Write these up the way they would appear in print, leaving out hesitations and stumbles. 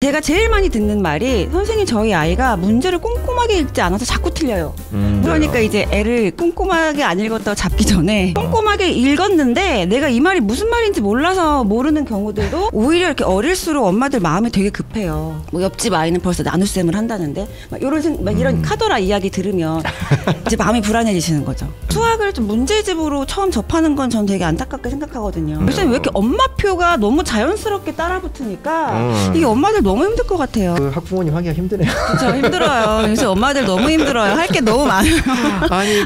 제가 제일 많이 듣는 말이 선생님 저희 아이가 문제를 꼼꼼하게 읽지 않아서 자꾸 틀려요. 그러니까 이제 애를 꼼꼼하게 안 읽었다고 잡기 전에 꼼꼼하게 읽었는데 내가 이 말이 무슨 말인지 몰라서 모르는 경우들도 오히려 이렇게 어릴수록 엄마들 마음이 되게 급해요. 뭐 옆집 아이는 벌써 나눗셈을 한다는데 막 이런 카더라 이야기 들으면 이제 마음이 불안해지시는 거죠. 수학을 좀 문제집으로 처음 접하는 건 전 되게 안타깝게 생각하거든요. 요새 왜 이렇게 엄마표가 너무 자연스럽게 따라붙으니까 이게 엄마들 너무 힘들 것 같아요. 그 학부모님 하기가 힘드네요. 그렇죠. 힘들어요. 요새 엄마들 너무 힘들어요. 할 게 너무 많아요. 아니.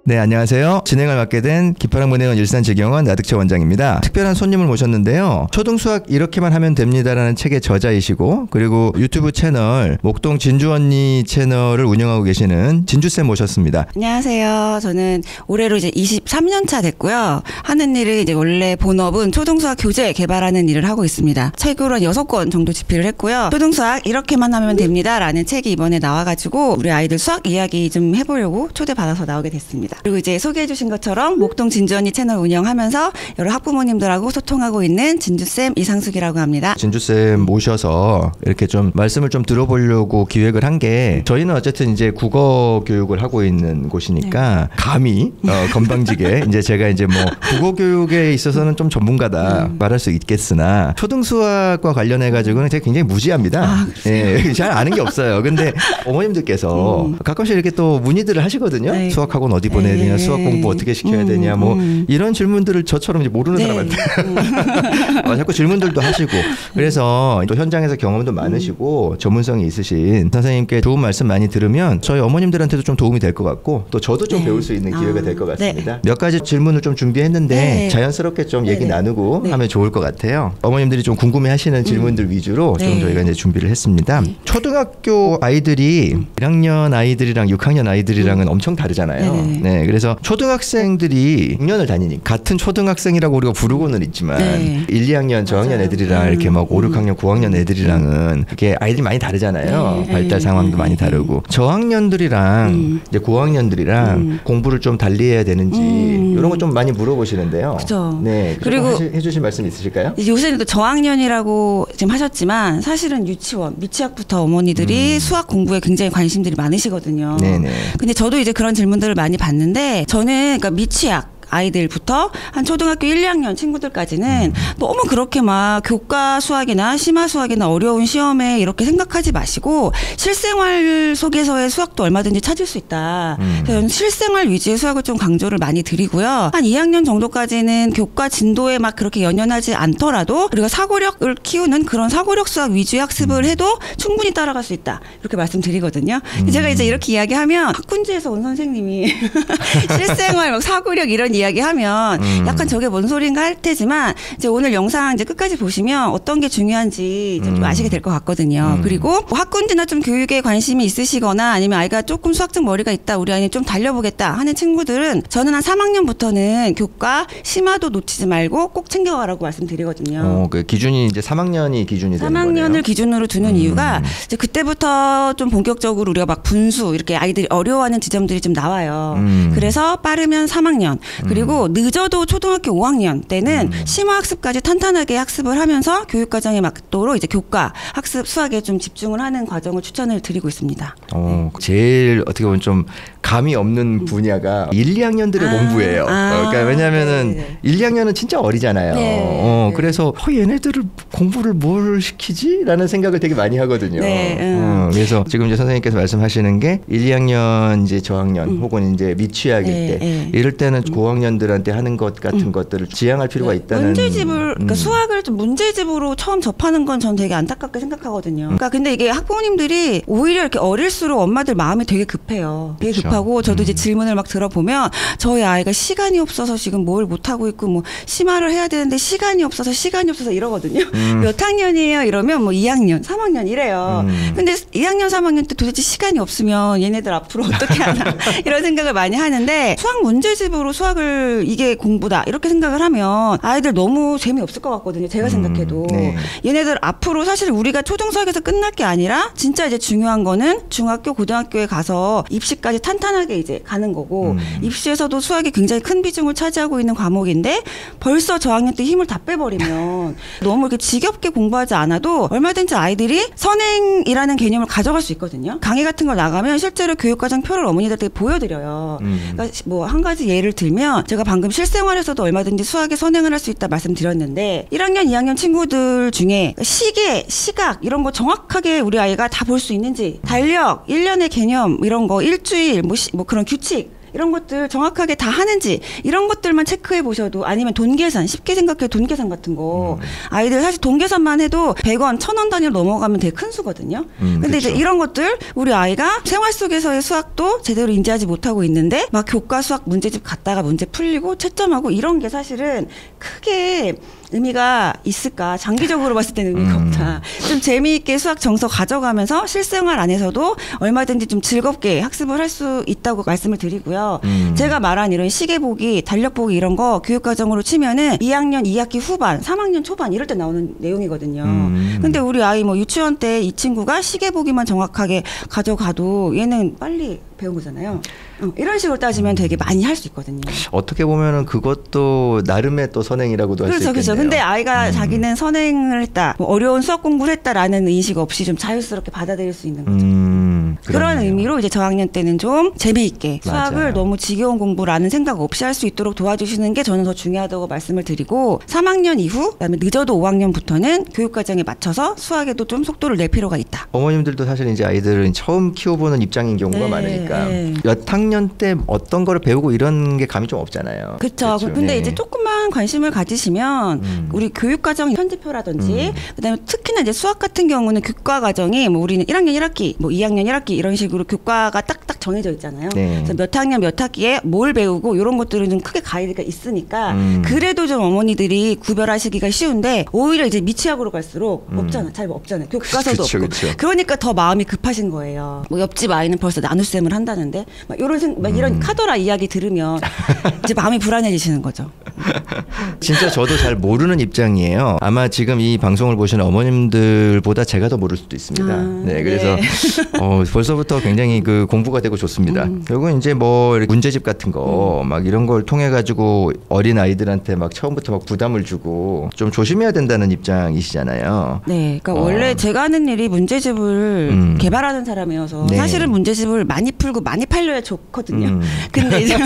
네, 안녕하세요. 진행을 맡게 된 기파랑문해원 일산지경원 나득채 원장입니다. 특별한 손님을 모셨는데요. 초등수학 이렇게만 하면 됩니다라는 책의 저자이시고 그리고 유튜브 채널 목동 진주언니 채널을 운영하고 계시는 진주쌤 모셨습니다. 안녕하세요. 저는 올해로 이제 23년 차 됐고요. 하는 일을 이제 원래 본업은 초등수학 교재 개발하는 일을 하고 있습니다. 책으로 한 6권 정도 집필을 했고요. 초등수학 이렇게만 하면 됩니다라는 책이 이번에 나와가지고 우리 아이들 수학 이야기 좀 해보려고 초대받아서 나오게 됐습니다. 그리고 이제 소개해주신 것처럼 목동 진주언니 채널 운영하면서 여러 학부모님들하고 소통하고 있는 진주쌤 이상숙이라고 합니다. 진주쌤 모셔서 이렇게 좀 말씀을 좀 들어보려고 기획을 한 게 저희는 어쨌든 이제 국어 교육을 하고 있는 곳이니까 감히 건방지게 이제 제가 이제 뭐 국어 교육에 있어서는 좀 전문가다 말할 수 있겠으나 초등수학과 관련해 가지고는 제가 굉장히 무지합니다. 예, 잘 아는 게 없어요. 근데 어머님들께서 가끔씩 이렇게 또 문의들을 하시거든요. 네. 수학학원 어디 보내야 되냐, 수학 공부 어떻게 시켜야 되냐, 뭐 이런 질문들을 저처럼 이제 모르는 사람한테 자꾸 질문들도 하시고 그래서 또 현장에서 경험도 많으시고 전문성이 있으신 선생님께 좋은 말씀 많이 들으면 저희 어머님들한테도 좀 도움이 될 것 같고 또 저도 좀 배울 수 있는 기회가 될 것 같습니다. 몇 가지 질문을 좀 준비했는데 자연스럽게 좀 얘기 나누고 하면 좋을 것 같아요. 어머님들이 좀 궁금해하시는 질문들 위주로 좀 저희가 이제 준비를 했습니다. 초등학교 아이들이 1학년 아이들이랑 6학년 아이들이랑은 엄청 다르잖아요. 네, 그래서 초등학생들이 6년을 다니니까 같은 초등학생이라고 우리가 부르고는 있지만 1, 2학년 저학년 애들이랑 이렇게 막 5, 6학년, 9학년 애들이랑은 이렇게 아이들이 많이 다르잖아요. 발달 상황도 많이 다르고 저학년들이랑 이제 고학년들이랑 공부를 좀 달리해야 되는지 이런 거 좀 많이 물어보시는데요. 그렇죠. 네, 그리고 해주실 말씀 있으실까요? 요새는 또 저학년이라고 지금 하셨지만 사실은 유치원, 미취학부터 어머니들이 수학 공부에 굉장히 관심들이 많으시거든요. 네네. 근데 저도 이제 그런 질문들을 많이 받는데 저는 그러니까 미취학 아이들부터 한 초등학교 1, 2학년 친구들까지는 너무 그렇게 막 교과 수학이나 심화 수학이나 어려운 시험에 이렇게 생각하지 마시고 실생활 속에서의 수학도 얼마든지 찾을 수 있다. 그래서 실생활 위주의 수학을 좀 강조를 많이 드리고요. 한 2학년 정도까지는 교과 진도에 막 그렇게 연연하지 않더라도 우리가 사고력을 키우는 그런 사고력 수학 위주의 학습을 해도 충분히 따라갈 수 있다. 이렇게 말씀드리거든요. 제가 이제 이렇게 이야기하면 학군지에서 온 선생님이 실생활 막 사고력 이런 이야기하면 약간 저게 뭔 소린가 할 테지만 이제 오늘 영상 이제 끝까지 보시면 어떤 게 중요한지 좀 아시게 될 것 같거든요. 그리고 뭐 학군지나 좀 교육에 관심이 있으시거나 아니면 아이가 조금 수학적 머리가 있다, 우리 아이는 좀 달려보겠다 하는 친구들은 저는 한 3학년부터는 교과 심화도 놓치지 말고 꼭 챙겨가라고 말씀드리거든요. 그 기준이 이제 3학년이 기준이 되는 거네요. 3학년을 기준으로 두는 이유가 이제 그때부터 좀 본격적으로 우리가 막 분수 이렇게 아이들이 어려워하는 지점들이 좀 나와요. 그래서 빠르면 3학년 그리고 늦어도 초등학교 5학년 때는 심화학습까지 탄탄하게 학습을 하면서 교육과정에 맞도록 이제 교과 학습 수학에 좀 집중을 하는 과정을 추천을 드리고 있습니다. 제일 어떻게 보면 좀 감이 없는 분야가 1, 2학년들의 공부예요. 그러니까 왜냐하면은 1, 2학년은 진짜 어리잖아요. 그래서 얘네들을 공부를 뭘 시키지? 라는 생각을 되게 많이 하거든요. 그래서 지금 이제 선생님께서 말씀하시는 게 1, 2학년 이제 저학년 혹은 이제 미취학일 때 이럴 때는 고학년들한테 하는 것 같은 것들을 지향할 필요가 있다는. 문제집을 그러니까 수학을 좀 문제집으로 처음 접하는 건 전 되게 안타깝게 생각하거든요. 그러니까 근데 이게 학부모님들이 오히려 이렇게 어릴수록 엄마들 마음이 되게 급해요. 되게 그렇죠. 급하고 저도 이제 질문을 막 들어보면 저희 아이가 시간이 없어서 지금 뭘 못 하고 있고 뭐 심화를 해야 되는데 시간이 없어서 이러거든요. 몇 학년이에요? 이러면 뭐 2학년, 3학년 이래요. 근데 2학년, 3학년 때 도대체 시간이 없으면 얘네들 앞으로 어떻게 하나 이런 생각을 많이 하는데 수학 문제집으로 수학을 수학을 이게 공부다 이렇게 생각을 하면 아이들 너무 재미없을 것 같거든요. 제가 생각해도. 네. 얘네들 앞으로 사실 우리가 초중수학에서 끝날 게 아니라 진짜 이제 중요한 거는 중학교, 고등학교에 가서 입시까지 탄탄하게 이제 가는 거고 입시에서도 수학이 굉장히 큰 비중을 차지하고 있는 과목인데 벌써 저학년 때 힘을 다 빼버리면 너무 이렇게 지겹게 공부하지 않아도 얼마든지 아이들이 선행이라는 개념을 가져갈 수 있거든요. 강의 같은 걸 나가면 실제로 교육과정 표를 어머니들한테 보여드려요. 그러니까 뭐 한 가지 예를 들면 제가 방금 실생활에서도 얼마든지 수학에 선행을 할 수 있다 말씀드렸는데 1학년, 2학년 친구들 중에 시계, 시각 이런 거 정확하게 우리 아이가 다 볼 수 있는지 달력, 1년의 개념 이런 거 일주일 뭐 그런 규칙 이런 것들 정확하게 다 하는지 이런 것들만 체크해 보셔도 아니면 돈 계산 쉽게 생각해 돈 계산 같은 거 아이들 사실 돈 계산만 해도 100원, 1000원 단위로 넘어가면 되게 큰 수거든요. 근데 그쵸. 이제 이런 것들 우리 아이가 생활 속에서의 수학도 제대로 인지하지 못하고 있는데 막 교과 수학 문제집 갔다가 문제 풀리고 채점하고 이런 게 사실은 크게 의미가 있을까? 장기적으로 봤을 때는 의미가 없다. 좀 재미있게 수학 정서 가져가면서 실생활 안에서도 얼마든지 좀 즐겁게 학습을 할 수 있다고 말씀을 드리고요. 제가 말한 이런 시계 보기, 달력 보기 이런 거 교육과정으로 치면은 2학년 2학기 후반, 3학년 초반 이럴 때 나오는 내용이거든요. 근데 우리 아이 뭐 유치원 때 이 친구가 시계 보기만 정확하게 가져가도 얘는 빨리 배운 거잖아요. 이런 식으로 따지면 되게 많이 할 수 있거든요. 어떻게 보면은 그것도 나름의 또 선행이라고도 할 수 있겠네요. 그렇죠. 근데 아이가 자기는 선행을 했다, 뭐 어려운 수학 공부를 했다라는 인식 없이 좀 자유스럽게 받아들일 수 있는 거죠. 그런 의미로 이제 저학년 때는 좀 재미있게 수학을 맞아요. 너무 지겨운 공부라는 생각 없이 할 수 있도록 도와주시는 게 저는 더 중요하다고 말씀을 드리고 3학년 이후 그다음에 늦어도 5학년부터는 교육과정에 맞춰서 수학에도 좀 속도를 낼 필요가 있다. 어머님들도 사실 이제 아이들은 처음 키워보는 입장인 경우가 많으니까 몇 학년 때 어떤 거를 배우고 이런 게 감이 좀 없잖아요. 그렇죠. 근데 이제 조금만 관심을 가지시면 우리 교육과정 편집표라든지 그다음에 특히나 이제 수학 같은 경우는 교과 과정이 뭐 우리는 1학년 1학기, 뭐 2학년 1학기 이런 식으로 교과가 딱딱 정해져 있잖아요. 그래서 몇 학년 몇 학기에 뭘 배우고 이런 것들은 좀 크게 가이드가 있으니까 그래도 좀 어머니들이 구별하시기가 쉬운데 오히려 이제 미취학으로 갈수록 없잖아. 잘 없잖아요. 교과서도 그쵸, 없고. 그쵸. 그러니까 더 마음이 급하신 거예요. 뭐 옆집 아이는 벌써 나눗셈을 한다는데 막 이런 카더라 이야기 들으면 이제 마음이 불안해지시는 거죠. 진짜 저도 잘 모르는 입장이에요. 아마 지금 이 방송을 보시는 어머님들보다 제가 더 모를 수도 있습니다. 네, 그래서 벌써부터 굉장히 그 공부가 되고 좋습니다. 결국은 이제 뭐 문제집 같은 거 막 이런 걸 통해 가지고 어린 아이들한테 막 처음부터 막 부담을 주고 좀 조심해야 된다는 입장이시잖아요. 네, 그러니까 원래 제가 하는 일이 문제집을 개발하는 사람이어서 네. 사실은 문제집을 많이 풀고 많이 팔려야 좋거든요. 근데 이제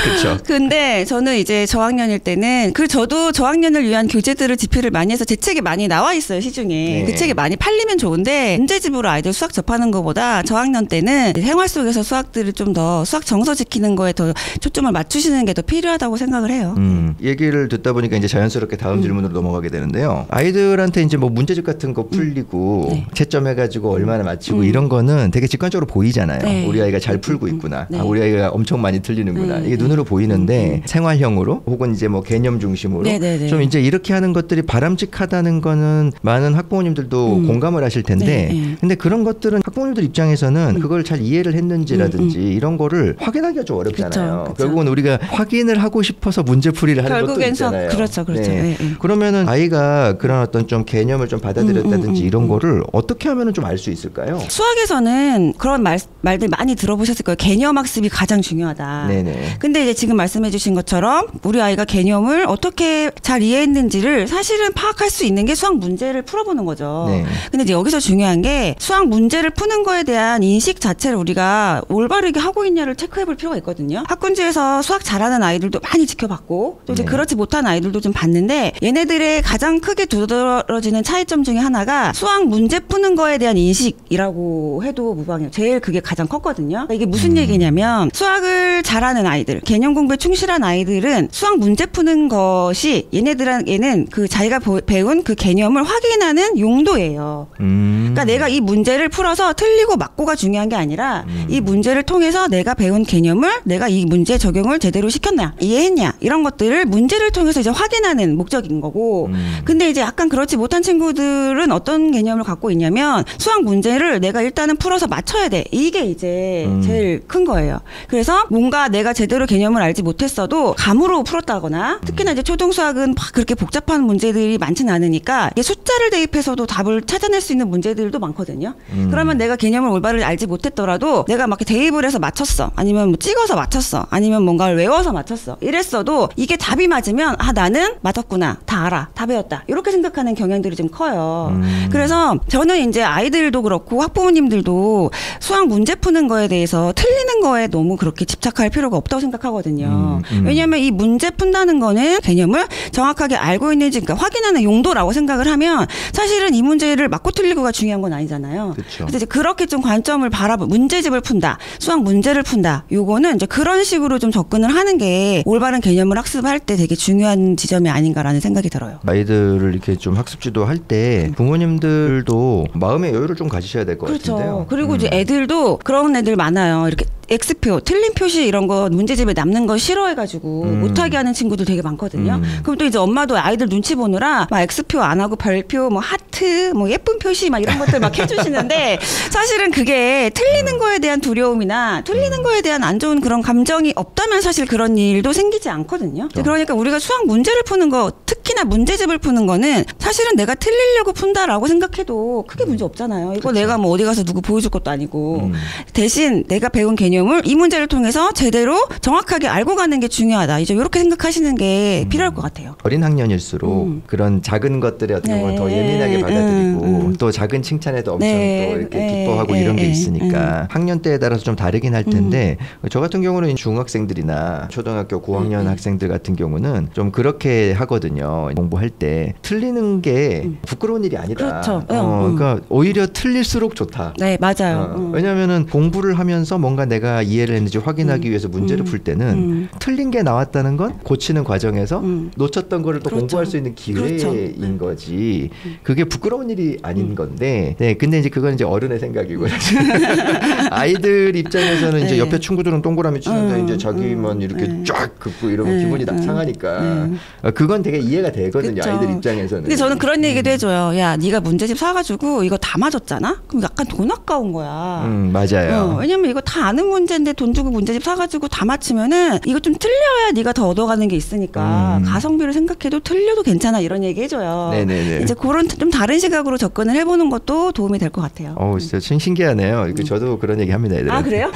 그렇죠. 근데 저는 이제 저학년일 때는 저도 저학년을 위한 교재들을 집필을 많이 해서 제 책이 많이 나와 있어요, 시중에. 네. 그 책이 많이 팔리면 좋은데 문제집으로 아이들 수학 접하는 것보다 저학년 때는 생활 속에서 수학들을 좀 더 수학 정서 지키는 거에 더 초점을 맞추시는 게 더 필요하다고 생각을 해요. 얘기를 듣다 보니까 이제 자연스럽게 다음 질문으로 넘어가게 되는데요. 아이들한테 이제 뭐 문제집 같은 거 풀리고 채점해가지고 얼마나 맞추고 이런 거는 되게 직관적으로 보이잖아요. 네. 우리 아이가 잘 풀고 있구나. 네. 아, 우리 아이가 엄청 많이 틀리는구나. 이게 눈으로 보이는데 생활형으로 혹은 이제 뭐 개념 중심으로 좀 이제 이렇게 하는 것들이 바람직하다는 거는 많은 학부모님들도 공감을 하실 텐데 근데 그런 것들은 학부모님들 입장에서는 그걸 잘 이해를 했는지라든지 이런 거를 확인하기가 좀 어렵잖아요. 그쵸. 결국은 우리가 확인을 하고 싶어서 문제풀이를 하는 것도 있잖아요. 그렇죠. 네. 그러면은 아이가 그런 어떤 좀 개념을 좀 받아들였다든지 이런 거를 어떻게 하면은 좀 알 수 있을까요? 수학에서는 그런 말들 많이 들어보셨을 거예요. 개념 학습이 가장 중요하다. 네네. 근데 이제 지금 말씀해 주신 것처럼 우리 아이가 개념을 어떻게 잘 이해했는지를 사실은 파악할 수 있는 게 수학 문제를 풀어보는 거죠. 네. 근데 이제 여기서 중요한 게 수학 문제를 푸는 거에 대한 인식 자체를 우리가 올바르게 하고 있냐를 체크해 볼 필요가 있거든요. 학군지에서 수학 잘하는 아이들도 많이 지켜봤고 또 이제 그렇지 못한 아이들도 좀 봤는데 얘네들의 가장 크게 두드러지는 차이점 중에 하나가 수학 문제 푸는 거에 대한 인식이라고 해도 무방해요. 제일 그게 가장 컸거든요. 그러니까 이게 무슨 얘기냐면 수학을 잘하는 아이들, 개념 공부에 충실한 아이들은 수학 문제 푸는 것이 얘네들에게는 그 자기가 배운 그 개념을 확인하는 용도예요. 그러니까 그러니까 내가 이 문제를 풀어서 틀리고 맞고가 중요한 게 아니라 이 문제를 통해서 내가 배운 개념을 내가 이 문제 적용을 제대로 시켰냐, 이해했냐 이런 것들을 문제를 통해서 이제 확인하는 목적인 거고. 근데 이제 약간 그렇지 못한 친구들은 어떤 개념을 갖고 있냐면 수학 문제를 내가 일단은 풀어서 맞춰야 돼. 이게 이제 제일 큰 거예요. 그래서 뭔가 내가 제대로 개념을 알지 못했어도 감으로 풀었다거나 특히나 이제 초등수학은 막 그렇게 복잡한 문제들이 많지는 않으니까 숫자를 대입해서도 답을 찾아낼 수 있는 문제들도 많거든요. 그러면 내가 개념을 올바로 알지 못했더라도 내가 막 대입을 해서 맞췄어. 아니면 뭐 찍어서 맞췄어. 아니면 뭔가를 외워서 맞췄어. 이랬어도 이게 답이 맞으면 아 나는 맞았구나. 다 알아. 다 배웠다. 이렇게 생각하는 경향들이 좀 커요. 그래서 저는 이제 아이들도 그렇고 학부모님들도 수학 문제 푸는 거에 대해서 틀리는 거에 너무 그렇게 집착할 필요가 없다고 생각하거든요. 왜냐하면 이 문제 푼다는 거는 개념을 정확하게 알고 있는지 그러니까 확인하는 용도라고 생각을 하면 사실은 이 문제를 맞고 틀리고가 중요한 건 아니잖아요. 그쵸. 그래서 이제 그렇게 좀 관점을 문제집을 푼다, 수학 문제를 푼다. 요거는 이제 그런 식으로 좀 접근을 하는 게 올바른 개념을 학습할 때 되게 중요한 지점이 아닌가라는 생각이 들어요. 아이들을 이렇게 좀 학습 지도할 때 부모님들도 마음의 여유를 좀 가지셔야 될 것 그렇죠. 같은데요. 그리고 이제 애들도 그런 애들 많아요. 이렇게 X표, 틀린 표시 이런 거 문제집에 남는 거 싫어해가지고 못하게 하는 친구들 되게 많거든요. 그럼 또 이제 엄마도 아이들 눈치 보느라 막 X표 안 하고 별표, 뭐 하트, 뭐 예쁜 표시 막 이런 것들 막 해주시는데 사실은 그게 틀리는 거에 대한 두려움이나 틀리는 거에 대한 안 좋은 그런 감정이 없다면 사실 그런 일도 생기지 않거든요. 그러니까 우리가 수학 문제를 푸는 거, 특히나 문제집을 푸는 거는 사실은 내가 틀리려고 푼다라고 생각해도 크게 문제 없잖아요. 이거 그쵸. 내가 뭐 어디 가서 누구 보여줄 것도 아니고 대신 내가 배운 개념을 이 문제를 통해서 제대로 정확하게 알고 가는 게 중요하다. 이제 이렇게 생각하시는 게 필요할 것 같아요. 어린 학년일수록 그런 작은 것들에 어떻게 보면 더 예민하게 받아들이고 또 작은 칭찬에도 엄청 또 이렇게 기뻐하고 이런 게 있으니까 학년 때에 따라서 좀 다르긴 할 텐데 저 같은 경우는 중학생들이나 초등학교 고학년 학생들 같은 경우는 좀 그렇게 하거든요. 공부할 때 틀리는 게 부끄러운 일이 아니다. 그렇죠. 그러니까 오히려 틀릴수록 좋다. 네, 맞아요. 왜냐하면은 공부를 하면서 뭔가 내가 이해를 했는지 확인하기 위해서 문제를 풀 때는 틀린 게 나왔다는 건 고치는 과정에서 놓쳤던 거를 또 그렇죠. 공부할 수 있는 기회인 그렇죠. 거지. 그게 부끄러운 일이 아닌 건데. 네, 근데 이제 그건 이제 어른의 생각이고 아이들 입장에서는 이제 옆에 친구들은 동그라미 치는데 이제 자기만 이렇게 쫙 긋고 이러면 기분이 상하니까 그건 되게 이해가 되거든요. 그쵸. 아이들 입장에서는. 근데 저는 그런 얘기도 해줘요. 야, 네가 문제집 사가지고 이거 다 맞았잖아? 그럼 약간 돈 아까운 거야. 맞아요. 왜냐면 이거 다 아는 문제인데 돈 주고 문제집 사가지고 다 맞히면은 이거 좀 틀려야 네가 더 얻어가는 게 있으니까 가성비를 생각해도 틀려도 괜찮아 이런 얘기 해줘요. 네네네. 이제 그런 좀 다른 시각으로 접근을 해보는 것도 도움이 될 것 같아요. 진짜 신기하네요. 저도 그런 얘기 합니다, 애들한테. 아, 그래요?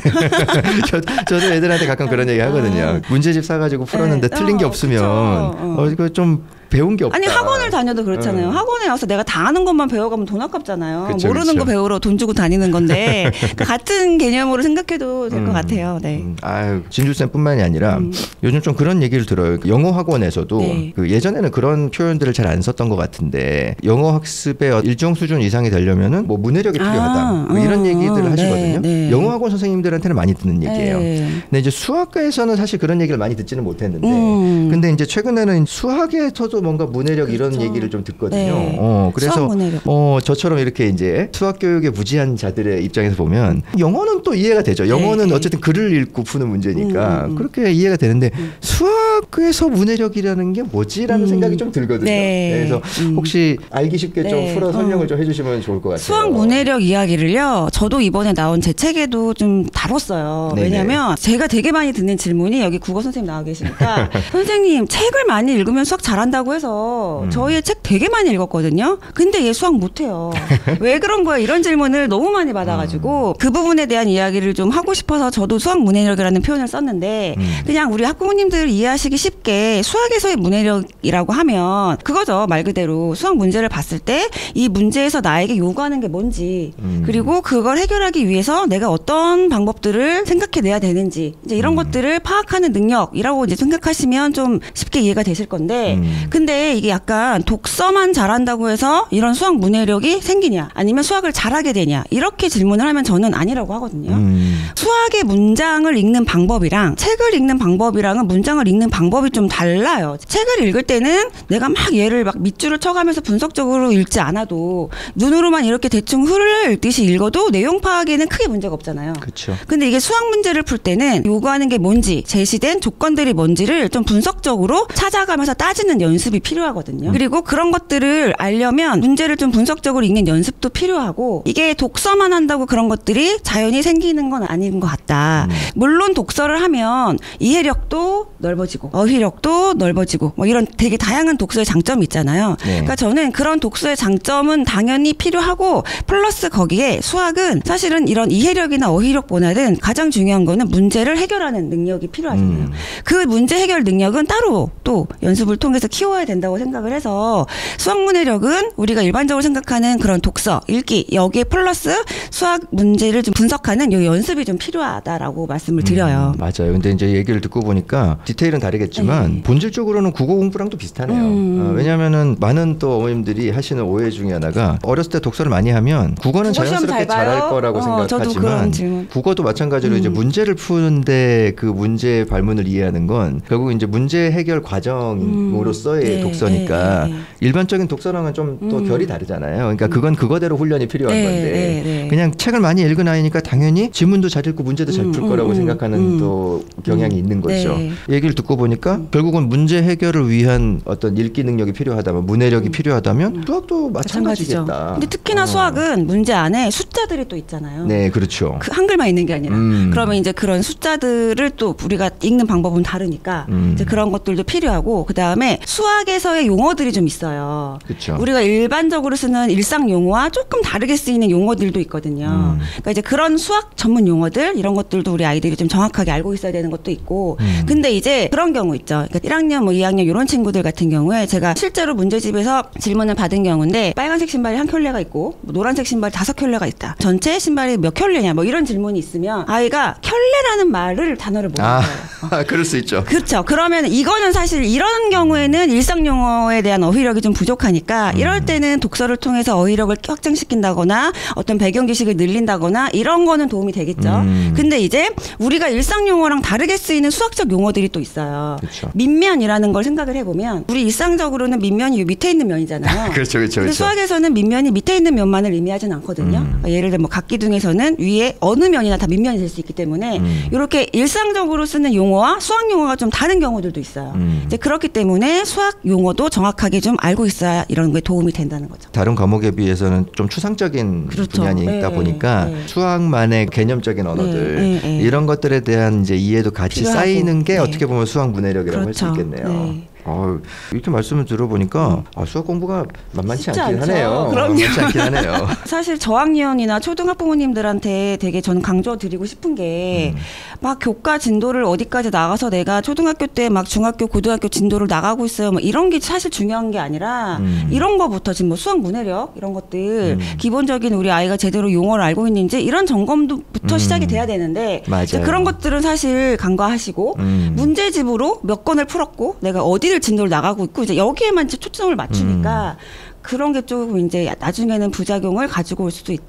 저도 애들한테 가끔 그런 얘기 하거든요. 문제집 사가지고 풀었는데 틀린 게 없으면 이거 좀 배운 게 없다. 아니 학원을 다녀도 그렇잖아요. 학원에 와서 내가 다 아는 것만 배워가면 돈 아깝잖아요. 그쵸, 모르는 거 배우러 돈 주고 다니는 건데 그러니까 같은 개념으로 생각해도 될 것 같아요. 네. 아유, 진주쌤뿐만이 아니라 요즘 좀 그런 얘기를 들어요. 영어 학원에서도 그 예전에는 그런 표현들을 잘 안 썼던 것 같은데 영어 학습의 일정 수준 이상이 되려면은 뭐 문해력이 필요하다. 뭐 이런 얘기들을 하시거든요. 네. 영어 학원 선생님들한테는 많이 듣는 얘기예요. 네. 근데 이제 수학과에서는 사실 그런 얘기를 많이 듣지는 못했는데 근데 이제 최근에는 수학에서도 뭔가 문해력 이런 얘기를 좀 듣거든요. 네. 그래서 문해력. 저처럼 이렇게 이제 수학 교육에 무지한 자들의 입장에서 보면 영어는 또 이해가 되죠. 영어는 어쨌든 글을 읽고 푸는 문제니까 그렇게 이해가 되는데 수학에서 문해력이라는 게 뭐지라는 생각이 좀 들거든요. 네. 그래서 혹시 알기 쉽게 좀 풀어 설명을 좀 해주시면 좋을 것 같아요. 수학 문해력 이야기를요. 저도 이번에 나온 제 책에도 좀 다뤘어요. 네네. 왜냐하면 제가 되게 많이 듣는 질문이 여기 국어 선생님 나와 계시니까 선생님 책을 많이 읽으면 수학 잘한다고 해서 저희의 책 되게 많이 읽었거든요. 근데 얘 수학 못해요. 왜 그런 거야? 이런 질문을 너무 많이 받아가지고 그 부분에 대한 이야기를 좀 하고 싶어서 저도 수학 문해력이라는 표현을 썼는데 그냥 우리 학부모님들 이해하시기 쉽게 수학에서의 문해력이라고 하면 그거죠. 말 그대로 수학 문제를 봤을 때 이 문제에서 나에게 요구하는 게 뭔지 그리고 그걸 해결하기 위해서 내가 어떤 방법들을 생각해내야 되는지 이제 이런 것들을 파악하는 능력이라고 이제 생각하시면 좀 쉽게 이해가 되실 건데 근데 이게 약간 독서만 잘한다고 해서 이런 수학 문해력이 생기냐 아니면 수학을 잘하게 되냐 이렇게 질문을 하면 저는 아니라고 하거든요. 수학의 문장을 읽는 방법이랑 책을 읽는 방법이랑은 문장을 읽는 방법이 좀 달라요. 책을 읽을 때는 내가 막 얘를 막 밑줄을 쳐가면서 분석적으로 읽지 않아도 눈으로만 이렇게 대충 흐를 읽듯이 읽어도 내용 파악에는 크게 문제가 없잖아요. 그렇죠. 근데 이게 수학 문제를 풀 때는 요구하는 게 뭔지 제시된 조건들이 뭔지를 좀 분석적으로 찾아가면서 따지는 연습이 필요하거든요. 그리고 그런 것들을 알려면 문제를 좀 분석적으로 읽는 연습도 필요하고 이게 독서만 한다고 그런 것들이 자연히 생기는 건 아닌 것 같다. 물론 독서를 하면 이해력도 넓어지고 어휘력도 넓어지고 뭐 이런 되게 다양한 독서의 장점이 있잖아요. 네. 그러니까 저는 그런 독서의 장점은 당연히 필요하고 플러스 거기에 수학은 사실은 이런 이해력이나 어휘력보다는 가장 중요한 거는 문제를 해결하는 능력이 필요하잖아요. 그 문제 해결 능력은 따로 또 연습을 통해서 키워야 된다고 생각을 해서 수학 문해력은 우리가 일반적으로 생각하는 그런 독서, 읽기 여기에 플러스 수학 문제를 좀 분석하는 요 연습이 좀 필요하다라고 말씀을 드려요. 맞아요. 근데 이제 얘기를 듣고 보니까 디테일은 다르겠지만 본질적으로는 국어 공부랑 또 비슷하네요. 왜냐하면은 많은 또 어머님들이 하시는 오해 중에 하나가 어렸을 때 독서를 많이 하면 국어는 자연스럽게 잘할 거라고 생각하지만 국어도 마찬가지로 이제 문제를 푸는데 그 문제 발문을 이해하는 건 결국 이제 문제 해결 과정으로서의 독서니까 일반적인 독서랑은 좀 또 결이 다르잖아요. 그러니까 그건 그거대로 훈련이 필요한 건데 그냥 책을 많이 읽은 아이니까 당연히 지문도 잘 읽고 문제도 잘 풀 거라고 생각하는 또 경향이 있는 거죠. 얘기를 듣고 보니까 결국은 문제 해결을 위한 어떤 읽기 능력이 필요하다면 문해력이 필요하다면 수학도 마찬가지겠다. 근데 특히나 수학은 문제 안에 숫자들이 또 있잖아요. 네, 그렇죠. 그 한글만 있는 게 아니라 그러면 이제 그런 숫자들을 또 우리가 읽는 방법은 다르니까 이제 그런 것들도 필요하고 그 다음에 수학에서의 용어들이 좀 있어요. 그렇죠. 우리가 일반적으로 쓰는 일상 용어와 조금 다르게 쓰이는 용어들도 있거든요. 그러니까 이제 그런 수학 전문 용어들 이런 것들도 우리 아이들이 좀 정확하게 알고 있어야 되는 것도 있고. 근데 이제 그런 경우 있죠. 그러니까 1학년 뭐 2학년 이런 친구들 같은 경우에 제가 실제로 문제집에서 질문을 받은 경우인데 빨간색 신발이 한 켤레가 있고 뭐 노란색 신발이 5켤레가 있다. 전체 신발이 몇 켤레냐 뭐 이런 질문이 있으면 아이가 켤레라는 말을 단어를 모르는 거예요. 그럴 수 있죠. 그렇죠. 그러면 이거는 사실 이런 경우에는 일상 용어에 대한 어휘력이 좀 부족하니까 이럴 때는 독서를 통해서 어휘력을 확장시킨다거나 어떤 배경 지식을 늘린다거나 이런 거는 도움이 되겠죠. 근데 이제 우리가 일상 용어랑 다르게 쓰이는 수학적 용어들이 또 있어요. 그렇죠. 밑면이라는 걸 생각을 해보면 우리 일상적으로는 밑면이 밑에 있는 면이잖아요. 그렇죠. 근데 수학에서는 밑면이 밑에 있는 면만을 의미하지는 않거든요. 그러니까 예를 들어 뭐 각기둥에서는 위에 어느 면이나 다 밑면이 될 수 있기 때문에 이렇게 일상적으로 쓰는 용어와 수학 용어가 좀 다른 경우들도 있어요. 이제 그렇기 때문에 수학 용어도 정확하게 좀 알고 있어야 이런 거에 도움이 된다는 거죠. 다른 과목에 비해서는 좀 추상적인 분야니 있다 보니까 수학만의 개념적인 언어들 이런 것들에 대한 이제 이해도 같이 필요하고, 쌓이는 게 어떻게 보면 수학 문해력이라고 할 수 있겠네요. 이렇게 말씀을 들어보니까 수학 공부가 만만치 않긴 하네요. 만만치 않긴 하네요. 사실 저학년이나 초등학부모님들한테 되게 저는 강조드리고 싶은 게 막 교과 진도를 어디까지 나가서 내가 초등학교 때 막 중학교 고등학교 진도를 나가고 있어요. 뭐 이런 게 사실 중요한 게 아니라 이런 거부터 지금 뭐 수학 문해력 이런 것들 기본적인 우리 아이가 제대로 용어를 알고 있는지 이런 점검부터 시작이 돼야 되는데 그런 것들은 사실 간과하시고 문제집으로 몇 건을 풀었고 내가 어디를 진도를 나가고 있고 이제 여기에만 이제 초점을 맞추니까 그런 게 조금 이제 나중에는 부작용을 가지고 올 수도 있다.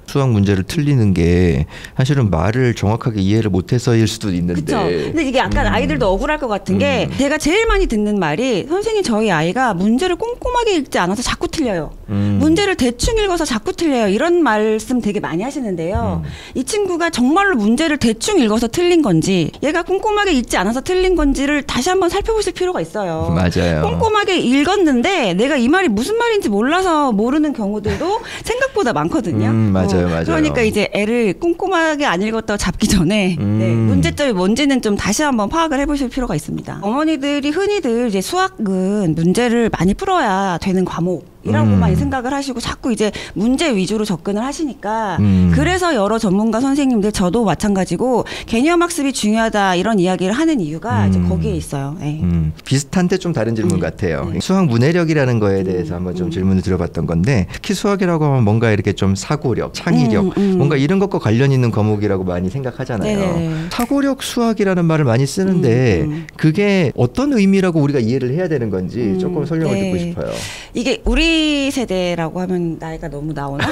수학 문제를 틀리는 게 사실은 말을 정확하게 이해를 못해서일 수도 있는데. 그쵸. 근데 이게 약간 아이들도 억울할 것 같은 게 제가 제일 많이 듣는 말이 선생님 저희 아이가 문제를 꼼꼼하게 읽지 않아서 자꾸 틀려요. 문제를 대충 읽어서 자꾸 틀려요. 이런 말씀 되게 많이 하시는데요. 이 친구가 정말로 문제를 대충 읽어서 틀린 건지 얘가 꼼꼼하게 읽지 않아서 틀린 건지를 다시 한번 살펴보실 필요가 있어요. 맞아요. 꼼꼼하게 읽었는데 내가 이 말이 무슨 말인지 몰라서 모르는 경우들도 생각보다 많거든요. 맞아요. 그러니까 이제 애를 꼼꼼하게 안 읽었다고 잡기 전에 문제점이 뭔지는 좀 다시 한번 파악을 해보실 필요가 있습니다. 어머니들이 흔히들 이제 수학은 문제를 많이 풀어야 되는 과목 이라고만 생각을 하시고 자꾸 이제 문제 위주로 접근을 하시니까 그래서 여러 전문가 선생님들 저도 마찬가지고 개념 학습이 중요하다 이런 이야기를 하는 이유가 이제 거기에 있어요. 네. 비슷한데 좀 다른 질문 같아요. 네. 수학 문해력이라는 거에 대해서 한번 좀 질문을 드려봤던 건데 특히 수학이라고 하면 뭔가 이렇게 좀 사고력, 창의력 뭔가 이런 것과 관련 있는 과목이라고 많이 생각하잖아요. 네네. 사고력 수학이라는 말을 많이 쓰는데 그게 어떤 의미라고 우리가 이해를 해야 되는 건지 조금 설명을 듣고 싶어요. 이게 우리 세대라고 하면 나이가 너무 나오나?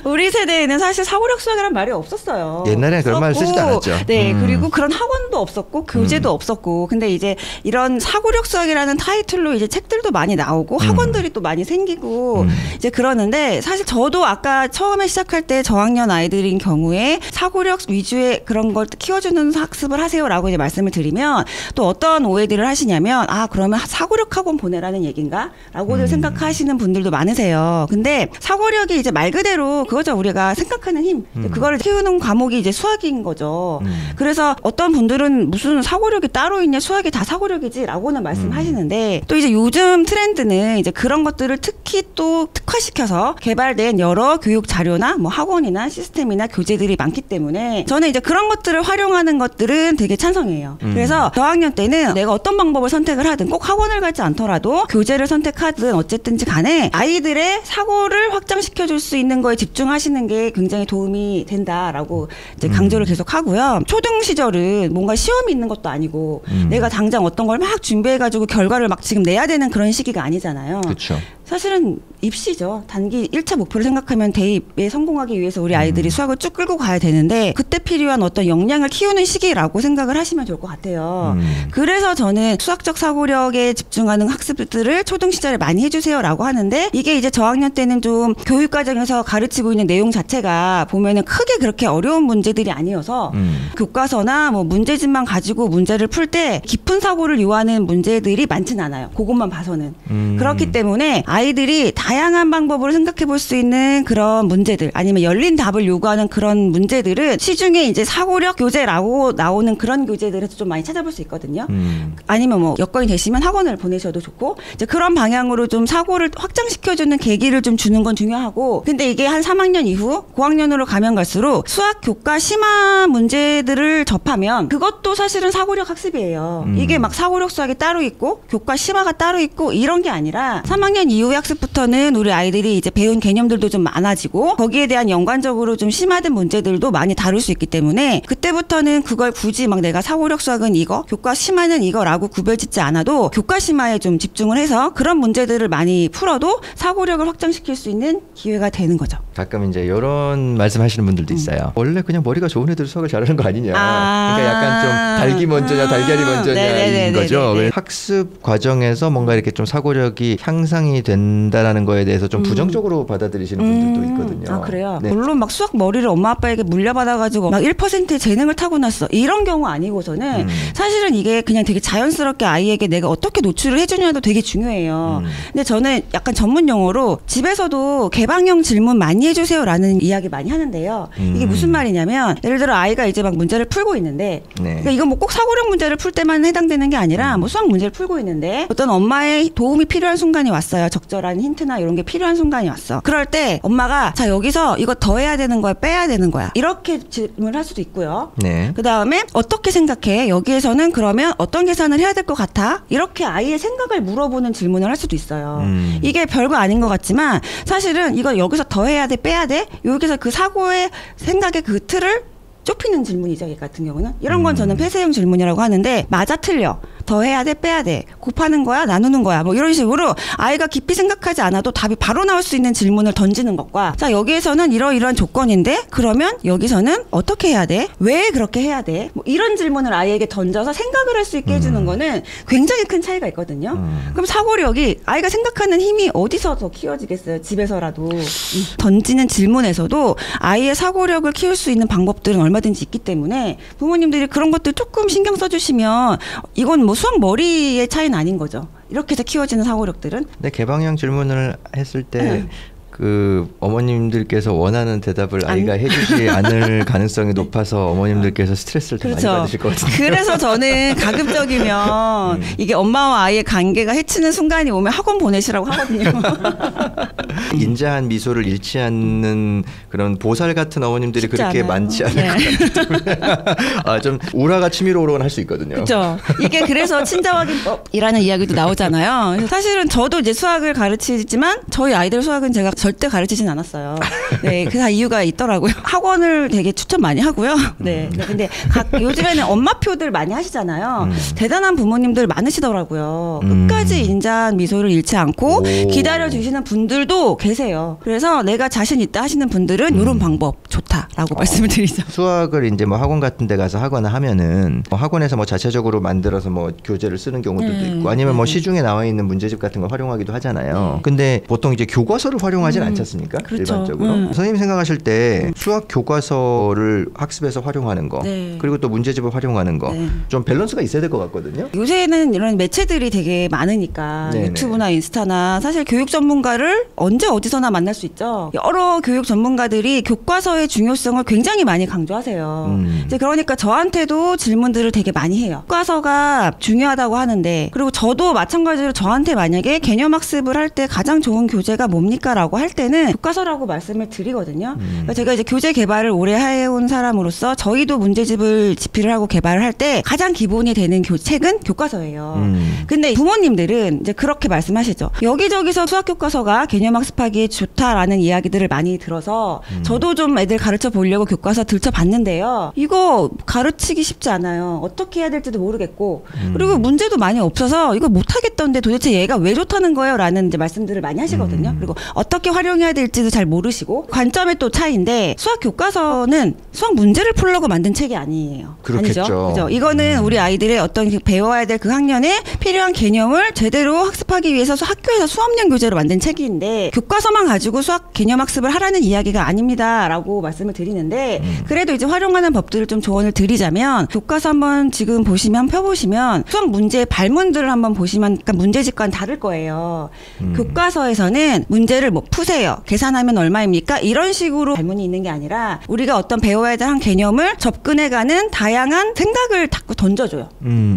우리 세대에는 사실 사고력 수학이라는 말이 없었어요. 옛날에는 그런 말 쓰지도 않았죠. 네, 그리고 그런 학원도 없었고 교재도 없었고. 근데 이제 이런 사고력 수학이라는 타이틀로 이제 책들도 많이 나오고 학원들이 또 많이 생기고 이제 그러는데 사실 저도 아까 처음에 시작할 때 저학년 아이들인 경우에 사고력 위주의 그런 걸 키워주는 학습을 하세요라고 이제 말씀을 드리면 또 어떤 오해들을 하시냐면 그러면 사고력 학원 보내라는 얘기인가? 라고들 생각하시는 분들도 많으세요. 근데 사고력이 이제 말 그대로 그거죠. 우리가 생각하는 힘. 그거를 키우는 과목이 이제 수학인 거죠. 그래서 어떤 분들은 무슨 사고력이 따로 있냐, 수학이 다 사고력이지 라고는 말씀하시는데 또 이제 요즘 트렌드는 이제 그런 것들을 특히 또 특화시켜서 개발된 여러 교육 자료나 뭐 학원이나 시스템이나 교재들이 많기 때문에 저는 이제 그런 것들을 활용하는 것들은 되게 찬성이에요. 그래서 저학년 때는 내가 어떤 방법을 선택을 하든 꼭 학원을 가지 않더라도 교재를 선택하든 어쨌든지 간에 아이들의 사고를 확장시켜 줄 수 있는 거에 집중하시는 게 굉장히 도움이 된다라고 이제 강조를 계속 하고요. 초등 시절은 뭔가 시험이 있는 것도 아니고 내가 당장 어떤 걸 막 준비해가지고 결과를 막 지금 내야 되는 그런 시기가 아니잖아요. 그렇죠. 사실은 입시죠. 단기 1차 목표를 생각하면 대입에 성공하기 위해서 우리 아이들이 수학을 쭉 끌고 가야 되는데 그때 필요한 어떤 역량을 키우는 시기라고 생각을 하시면 좋을 것 같아요. 그래서 저는 수학적 사고력에 집중하는 학습들을 초등 시절에 많이 해주세요라고 하는데 이게 이제 저학년 때는 좀 교육과정에서 가르치고 있는 내용 자체가 보면은 크게 그렇게 어려운 문제들이 아니어서 교과서나 뭐 문제집만 가지고 문제를 풀 때 깊은 사고를 요하는 문제들이 많진 않아요. 그것만 봐서는. 그렇기 때문에 아이들이 다양한 방법으로 생각해 볼 수 있는 그런 문제들 아니면 열린 답을 요구하는 그런 문제들은 시중에 이제 사고력 교재라고 나오는 그런 교재들에서 좀 많이 찾아볼 수 있거든요. 아니면 뭐 여건이 되시면 학원을 보내셔도 좋고 이제 그런 방향으로 좀 사고를 확장시켜주는 계기를 좀 주는 건 중요하고 근데 이게 한 3학년 이후 고학년으로 가면 갈수록 수학 교과 심화 문제들을 접하면 그것도 사실은 사고력 학습이에요. 이게 막 사고력 수학이 따로 있고 교과 심화가 따로 있고 이런 게 아니라 3학년 이후 학습부터는 우리 아이들이 이제 배운 개념들도 좀 많아지고 거기에 대한 연관적으로 좀 심화된 문제들도 많이 다룰 수 있기 때문에 그때부터는 그걸 굳이 막 내가 사고력 수학은 이거 교과 심화는 이거라고 구별짓지 않아도 교과 심화에 좀 집중을 해서 그런 문제들을 많이 풀어도 사고력을 확장시킬 수 있는 기회가 되는 거죠. 가끔 이제 이런 말씀하시는 분들도 있어요. 원래 그냥 머리가 좋은 애들 수학을 잘하는 거 아니냐. 그러니까 약간 좀 달기 먼저냐 달걀이 먼저냐인 거죠. 왜 학습 과정에서 뭔가 이렇게 좀 사고력이 향상이 된다라는 거에 대해서 좀 부정적으로 받아들이시는 분들도 있거든요. 그래요? 네. 물론 막 수학 머리를 엄마 아빠에게 물려받아가지고 막 1%의 재능을 타고났어. 이런 경우 아니고서는 사실은 이게 그냥 되게 자연스럽게 아이에게 내가 어떻게 노출을 해주냐도 되게 중요해요. 근데 저는 약간 전문 용어로 집에서도 개방형 질문 많이 해주세요라는 이야기 많이 하는데요. 이게 무슨 말이냐면 예를 들어 아이가 이제 막 문제를 풀고 있는데 그러니까 이건 뭐 꼭 사고력 문제를 풀 때만 해당되는 게 아니라 뭐 수학 문제를 풀고 있는데 어떤 엄마의 도움이 필요한 순간이 왔어요. 적절한 힌트나 이런 게 필요한 순간이 왔어. 그럴 때 엄마가 자 여기서 이거 더해야 되는 거야 빼야 되는 거야 이렇게 질문을 할 수도 있고요. 그 다음에 어떻게 생각해? 여기에서는 그러면 어떤 계산을 해야 될 것 같아? 이렇게 아이의 생각을 물어보는 질문을 할 수도 있어요. 이게 별거 아닌 것 같지만 사실은 이거 여기서 더해야 돼 빼야 돼? 여기서 그 사고의 생각의 그 틀을 좁히는 질문이죠. 이 같은 경우는 이런 건 저는 폐쇄형 질문이라고 하는데 맞아 틀려 더해야 돼 빼야 돼 곱하는 거야 나누는 거야 뭐 이런 식으로 아이가 깊이 생각하지 않아도 답이 바로 나올 수 있는 질문을 던지는 것과 자 여기에서는 이러이러한 조건인데 그러면 여기서는 어떻게 해야 돼? 왜 그렇게 해야 돼? 뭐 이런 질문을 아이에게 던져서 생각을 할 수 있게 해주는 거는 굉장히 큰 차이가 있거든요. 그럼 사고력이 아이가 생각하는 힘이 어디서 더 키워지겠어요? 집에서라도 던지는 질문에서도 아이의 사고력을 키울 수 있는 방법들은 얼마든지 있기 때문에 부모님들이 그런 것들 조금 신경 써주시면 이건 뭐 수학 머리의 차이는 아닌 거죠. 이렇게 해서 키워지는 사고력들은. 근데 개방형 질문을 했을 때 그 어머님들께서 원하는 대답을 아이가 해주지 않을 가능성이 높아서 어머님들께서 스트레스를 좀 많이 받으실 것 같은데. 그래서 저는 가급적이면 이게 엄마와 아이의 관계가 해치는 순간이 오면 학원 보내시라고 하거든요. 인자한 미소를 잃지 않는 그런 보살 같은 어머님들이 그렇게 많지 않을 것 같기 때문에 좀 우라가 치밀어 오르곤 할 수 있거든요. 그렇죠. 이게 그래서 친자확인법이라는 이야기도 나오잖아요. 그래서 사실은 저도 이제 수학을 가르치지만 저희 아이들 수학은 제가 절대 가르치진 않았어요. 네, 그 다 이유가 있더라고요. 학원을 되게 추천 많이 하고요. 네, 근데 요즘에는 엄마표들 많이 하시잖아요. 대단한 부모님들 많으시더라고요. 끝까지 인자한 미소를 잃지 않고 기다려 주시는 분들도 계세요. 그래서 내가 자신 있다 하시는 분들은 이런 방법 좋다라고 말씀을 드리죠. 수학을 이제 뭐 학원 같은 데 가서 하거나 하면은 뭐 학원에서 뭐 자체적으로 만들어서 뭐 교재를 쓰는 경우들도 있고 아니면 뭐 시중에 나와 있는 문제집 같은 걸 활용하기도 하잖아요. 근데 보통 이제 교과서를 활용하진 않지 않습니까? 그렇죠. 일반적으로. 선생님 생각하실 때 수학 교과서를 학습에서 활용하는 거 그리고 또 문제집을 활용하는 거 좀 밸런스가 있어야 될 것 같거든요. 요새는 이런 매체들이 되게 많으니까 유튜브나 인스타나 사실 교육 전문가를 언제 어디서나 만날 수 있죠. 여러 교육 전문가들이 교과서의 중요성을 굉장히 많이 강조하세요. 이제 그러니까 저한테도 질문들을 되게 많이 해요. 교과서가 중요하다고 하는데 그리고 저도 마찬가지로 저한테 만약에 개념 학습을 할 때 가장 좋은 교재가 뭡니까? 라고 할 때는 교과서라고 말씀을 드리거든요. 그러니까 제가 이제 교재 개발을 오래 해온 사람으로서 저희도 문제집을 집필을 하고 개발을 할 때 가장 기본이 되는 책은 교과서예요. 근데 부모님들은 이제 그렇게 말씀하시죠. 여기저기서 수학 교과서가 개념 학습하기에 좋다라는 이야기들을 많이 들어서 저도 좀 애들 가르쳐 보려고 교과서 들춰봤는데요. 이거 가르치기 쉽지 않아요. 어떻게 해야 될지도 모르겠고 그리고 문제도 많이 없어서 이거 못하겠던데 도대체 얘가 왜 좋다는 거예요? 라는 이제 말씀들을 많이 하시거든요. 그리고 어떻게 활용해야 될지도 잘 모르시고 관점의 또 차이인데 수학 교과서는 수학 문제를 풀려고 만든 책이 아니에요. 그렇겠죠. 아니죠? 그죠? 이거는 우리 아이들의 어떤 배워야 될 그 학년에 필요한 개념을 제대로 학습하기 위해서 학교에서 수업용 교재로 만든 책인데 교과서만 가지고 수학 개념 학습을 하라는 이야기가 아닙니다라고 말씀을 드리는데 그래도 이제 활용하는 법들을 좀 조언을 드리자면 교과서 한번 지금 펴보시면 수학 문제의 발문들을 한번 보시면 그러니까 문제집과는 다를 거예요. 교과서에서는 문제를 뭐 푸세요. 계산하면 얼마입니까? 이런 식으로 발문이 있는 게 아니라 우리가 어떤 배워야 될 한 개념을 접근해가는 다양한 생각을 자꾸 던져줘요.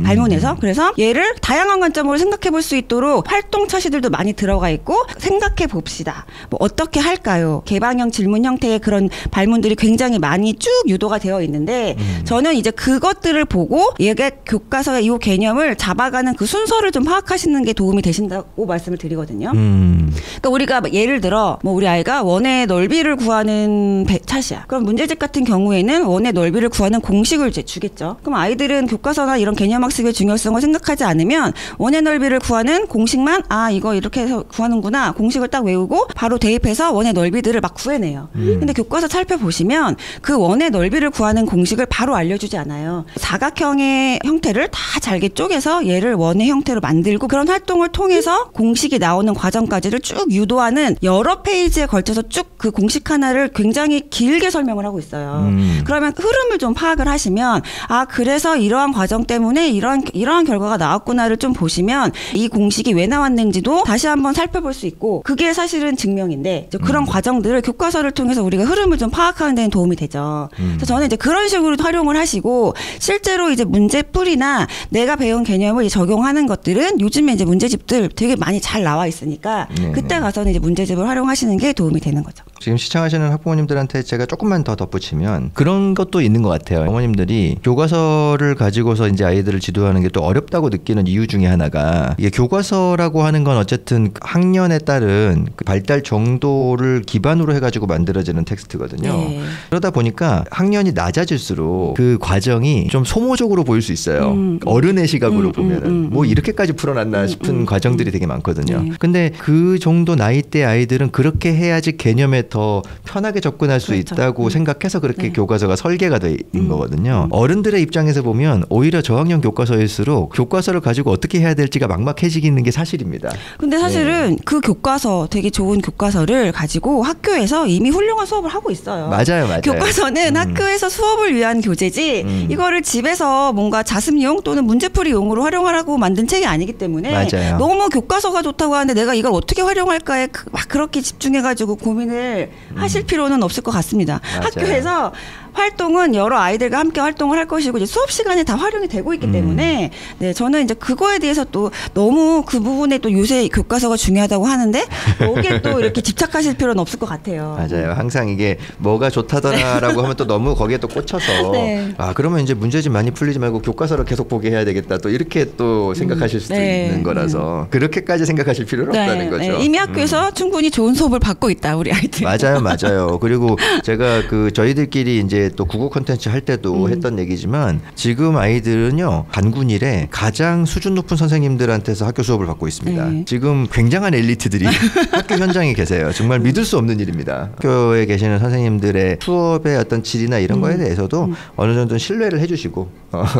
발문에서. 그래서 얘를 다양한 관점으로 생각해 볼 수 있도록 활동 차시들도 많이 들어가 있고 생각해 봅시다. 뭐 어떻게 할까요? 개방형 질문 형태의 그런 발문들이 굉장히 많이 쭉 유도가 되어 있는데 저는 이제 그것들을 보고 얘가 교과서의 이 개념을 잡아가는 그 순서를 좀 파악하시는 게 도움이 되신다고 말씀을 드리거든요. 그러니까 우리가 예를 들어 뭐 우리 아이가 원의 넓이를 구하는 차시야. 그럼 문제집 같은 경우에는 원의 넓이를 구하는 공식을 이제 주겠죠. 그럼 아이들은 교과서나 이런 개념 학습의 중요성을 생각하지 않으면 원의 넓이를 구하는 공식만 이거 이렇게 해서 구하는구나 공식을 딱 외우고 바로 대입해서 원의 넓이들을 막 구해내요. 근데 교과서 살펴보시면 그 원의 넓이를 구하는 공식을 바로 알려주지 않아요. 사각형의 형태를 다 잘게 쪼개서 얘를 원의 형태로 만들고 그런 활동을 통해서 공식이 나오는 과정까지를 쭉 유도하는 여러 페이지에 걸쳐서 쭉 그 공식 하나를 굉장히 길게 설명을 하고 있어요. 그러면 흐름을 좀 파악을 하시면 그래서 이러한 과정 때문에 이러한 결과가 나왔구나를 좀 보시면 이 공식이 왜 나왔는지도 다시 한번 살펴볼 수 있고 그게 사실은 증명인데 그런 과정들을 교과서를 통해서 우리가 흐름을 좀 파악하는 데는 도움이 되죠. 그래서 저는 이제 그런 식으로 활용을 하시고 실제로 이제 문제풀이나 내가 배운 개념을 적용하는 것들은 요즘에 이제 문제집들 되게 많이 잘 나와 있으니까 그때 가서는 이제 문제집을 활용하시는 게 도움이 되는 거죠. 지금 시청하시는 학부모님들한테 제가 조금만 더 덧붙이면 그런 것도 있는 것 같아요. 어머님들이 교과서를 가지고서 이제 아이들을 지도하는 게 또 어렵다고 느끼는 이유 중에 하나가 이게 교과서라고 하는 건 어쨌든 학년에 따른 그 발달 정도를 기반으로 해가지고 만들어지는 텍스트거든요. 그러다 보니까 학년이 낮아질수록 그 과정이 좀 소모적으로 보일 수 있어요. 어른의 시각으로 보면은 뭐 이렇게까지 풀어놨나 싶은 과정들이 되게 많거든요. 근데 그 정도 나이대 아이들은 그렇게 해야지 개념에 더 편하게 접근할 수 그렇죠. 있다고 생각해서 그렇게 네. 교과서가 설계가 된 거거든요. 어른들의 입장에서 보면 오히려 저학년 교과서일수록 교과서를 가지고 어떻게 해야 될지가 막막해지는 게 사실입니다. 근데 사실은 그 교과서 되게 좋은 교과서를 가지고 학교에서 이미 훌륭한 수업을 하고 있어요. 맞아요. 교과서는 학교에서 수업을 위한 교재지 이거를 집에서 뭔가 자습용 또는 문제풀이용으로 활용하라고 만든 책이 아니기 때문에 맞아요. 너무 교과서가 좋다고 하는데 내가 이걸 어떻게 활용할까에 막 그렇게 집중해가지고 고민을 하실 필요는 없을 것 같습니다. 맞아요. 학교에서 활동은 여러 아이들과 함께 활동을 할 것이고 이제 수업 시간에 다 활용이 되고 있기 때문에 네, 저는 이제 그거에 대해서 또 너무 그 부분에 또 요새 교과서가 중요하다고 하는데 여기에 또 이렇게 집착하실 필요는 없을 것 같아요. 맞아요. 항상 이게 뭐가 좋다더라라고 하면 또 너무 거기에 또 꽂혀서 네. 아 그러면 이제 문제집 많이 풀리지 말고 교과서를 계속 보게 해야 되겠다. 또 이렇게 또 생각하실 수도 네. 있는 거라서 그렇게까지 생각하실 필요는 없다는 거죠. 네. 이미 학교에서 충분히 좋은 수업을 받고 있다 우리 아이들. 맞아요. 그리고 제가 그 저희들끼리 이제 또 국어 콘텐츠 할 때도 했던 얘기지만 지금 아이들은요 단군일에 가장 수준 높은 선생님들한테서 학교 수업을 받고 있습니다. 네. 지금 굉장한 엘리트들이 학교 현장에 계세요. 정말 믿을 수 없는 일입니다. 학교에 계시는 선생님들의 수업의 어떤 질이나 이런 거에 대해서도 어느 정도 신뢰를 해주시고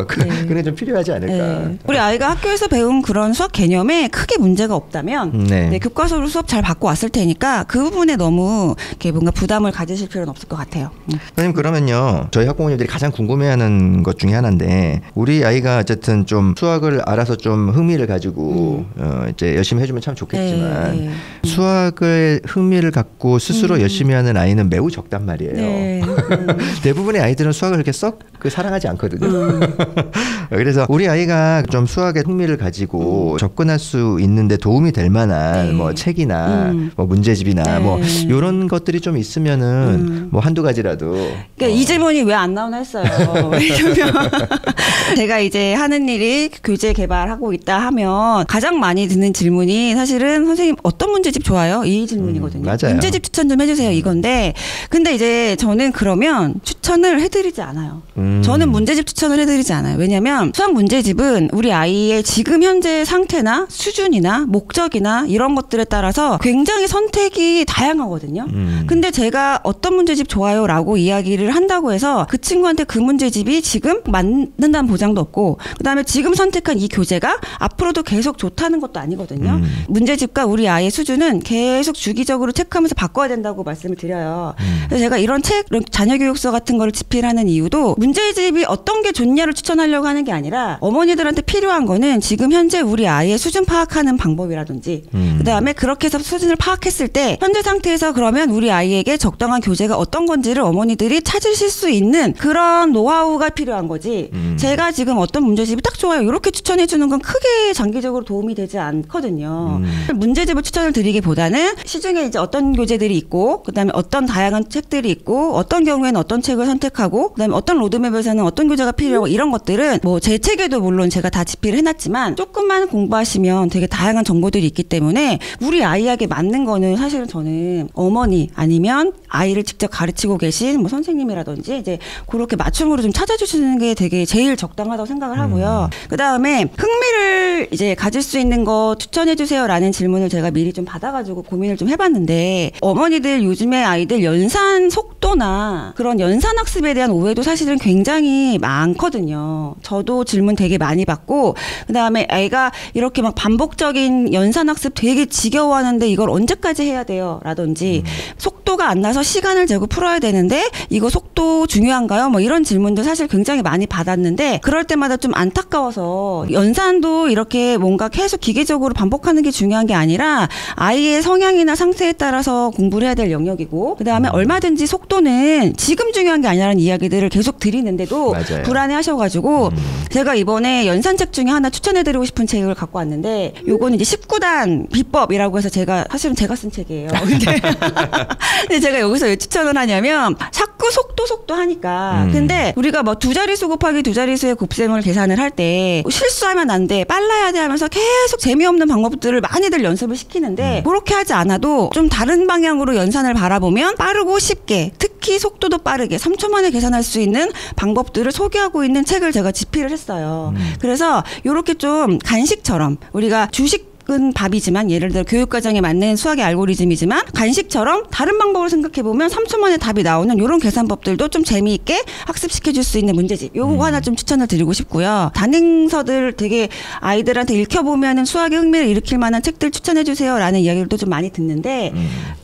그런 게 좀 필요하지 않을까. 네. 우리 아이가 학교에서 배운 그런 수학 개념에 크게 문제가 없다면 네, 교과서로 수업 잘 받고 왔을 테니까 그 부분에 너무 이렇게 뭔가 부담을 가지실 필요는 없을 것 같아요. 선생님 그러면요 저희 학부모님들이 가장 궁금해하는 것 중에 하나인데 우리 아이가 어쨌든 좀 수학을 알아서 좀 흥미를 가지고 이제 열심히 해주면 참 좋겠지만 수학을 흥미를 갖고 스스로 열심히 하는 아이는 매우 적단 말이에요. 네. 대부분의 아이들은 수학을 그렇게 썩 사랑하지 않거든요. 그래서 우리 아이가 좀 수학에 흥미를 가지고 접근할 수 있는데 도움이 될 만한 뭐 책이나 뭐 문제집이나 뭐 이런 것들이 좀 있으면은 뭐 한두 가지라도. 그러니까 이 질문이 왜 안 나오나 했어요. 왜냐면 제가 이제 하는 일이 교재 개발하고 있다 하면 가장 많이 듣는 질문이 사실은 선생님 어떤 문제집 좋아요? 이 질문이거든요. 맞아요. 문제집 추천 좀 해주세요. 이건데 근데 이제 저는 그러면 추천을 해드리지 않아요. 저는 문제집 추천을 해드리지 않아요. 왜냐하면 수학 문제집은 우리 아이의 지금 현재 상태나 수준이나 목적이나 이런 것들에 따라서 굉장히 선택이 다양하거든요. 근데 제가 어떤 문제집 좋아요라고 이야기를 한다고 해서 그 친구한테 그 문제집이 지금 맞는다는 보장도 없고 그다음에 지금 선택한 이 교재가 앞으로도 계속 좋다는 것도 아니거든요. 문제집과 우리 아이의 수준은 계속 주기적으로 체크하면서 바꿔야 된다고 말씀을 드려요. 그래서 제가 이런 책, 자녀교육서 같은 거를 집필하는 이유도 문제집이 어떤 게 좋냐를 추천하려고 하는 게 아니라 어머니들한테 필요한 거는 지금 현재 우리 아이의 수준 파악하는 방법이라든지 그다음에 그렇게 해서 수준을 파악했을 때 현재 상태에서 그러면 우리 아이에게 적당한 교재가 어떤 건지를 어머니들이 찾으실 수 있는 그런 노하우가 필요한 거지 제가 지금 어떤 문제집이 딱 좋아요 이렇게 추천해 주는 건 크게 장기적으로 도움이 되지 않거든요. 문제집을 추천을 드리기보다는 시중에 이제 어떤 교재들이 있고 그다음에 어떤 다양한 책들이 있고 어떤 경우에는 어떤 책을 선택하고 그다음에 어떤 로드맵에서는 어떤 교재가 필요하고 이런 것들은 뭐 제 책에도 물론 제가 다 집필을 해놨지만 조금만 공부하시면 되게 다양한 정보들이 있기 때문에 우리 아이에게 맞는 거는 사실은 저는 어머니 아니면 아이를 직접 가르치고 계신 뭐 선생님이라든지 이제 그렇게 맞춤으로 좀 찾아주시는 게 되게 제일 적당하다고 생각을 하고요. 그다음에 흥미를 이제 가질 수 있는 거 추천해 주세요라는 질문을 제가 미리 좀 받아가지고 고민을 좀 해봤는데 어머니들 요즘에 아이들 연산 속도나 그런 연산 학습에 대한 오해도 사실은 굉장히 많거든요. 저도 질문 되게 많이 받고 그다음에 아이가 이렇게 막 반복적인 연산 학습 되게 지겨워하는데 이걸 언제까지 해야 돼요? 라든지 속도가 안 나서 시간을 재고 풀어야 되는데 이거 속도 중요한가요? 뭐 이런 질문도 사실 굉장히 많이 받았는데 그럴 때마다 좀 안타까워서 연산도 이렇게 뭔가 계속 기계적으로 반복하는 게 중요한 게 아니라 아이의 성향이나 상태에 따라서 공부를 해야 될 영역이고 그다음에 얼마든지 속도는 지금 중요한 게 아니라는 이야기들을 계속 드리는데도 맞아요. 불안해 하셔가지고 제가 이번에 연산책 중에 하나 추천해드리고 싶은 책을 갖고 왔는데 요거는 이제 19단 비법이라고 해서 제가 사실은 제가 쓴 책이에요. 근데 제가 여기서 왜 추천을 하냐면 자꾸 속도 하니까 근데 우리가 뭐 두 자릿수 곱하기 두 자릿수의 곱셈을 계산을 할 때 실수하면 안 돼 빨라야 돼 하면서 계속 재미없는 방법들을 많이들 연습을 시키는데 그렇게 하지 않아도 좀 다른 방향으로 연산을 바라보면 빠르고 쉽게 특히 속도도 빠르게 3초 만에 계산할 수 있는 방법들을 소개하고 있는 책을 제가 집필을 했어요. 그래서 이렇게 좀 간식처럼 우리가 주식 수학은 밥이지만 예를 들어 교육과정에 맞는 수학의 알고리즘이지만 간식처럼 다른 방법으로 생각해보면 3초 만에 답이 나오는 이런 계산법들도 좀 재미있게 학습시켜줄 수 있는 문제집. 요거 하나 좀 추천을 드리고 싶고요. 단행서들 되게 아이들한테 읽혀보면 수학의 흥미를 일으킬 만한 책들 추천해주세요 라는 이야기를 좀 많이 듣는데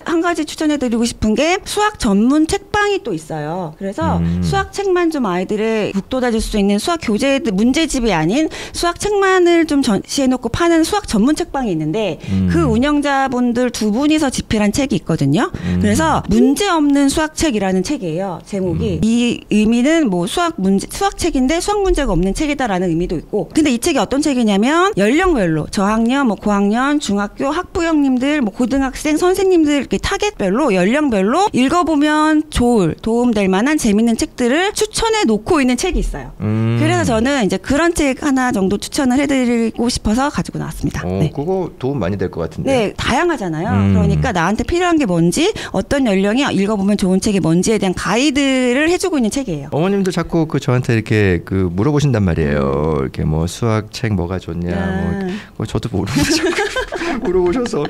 한 가지 추천해드리고 싶은 게 수학 전문 책방이 또 있어요. 그래서 수학 책만 좀 아이들의 북돋아줄 수 있는 수학 교재 문제집이 아닌 수학 책만을 좀 전시해놓고 파는 수학 전문 책방이 있는데 그 운영자분들 두 분이서 집필한 책이 있거든요. 그래서 문제 없는 수학책이라는 책이에요. 제목이. 이 의미는 뭐 수학책인데 수학 문제가 없는 책이다라는 의미도 있고. 근데 이 책이 어떤 책이냐면 연령별로 저학년, 뭐 고학년, 중학교 학부형님들, 뭐 고등학생, 선생님들 이렇게 타겟별로 연령별로 읽어보면 좋을 도움될 만한 재밌는 책들을 추천해 놓고 있는 책이 있어요. 그래서 저는 이제 그런 책 하나 정도 추천을 해드리고 싶어서 가지고 나왔습니다. 네. 그거 도움 많이 될 것 같은데. 네, 다양하잖아요. 그러니까 나한테 필요한 게 뭔지, 어떤 연령이 읽어보면 좋은 책이 뭔지에 대한 가이드를 해주고 있는 책이에요. 어머님도 자꾸 저한테 이렇게 물어보신단 말이에요. 이렇게 뭐 수학 책 뭐가 좋냐, 뭐 저도 모르는데 자꾸 물어보셔서.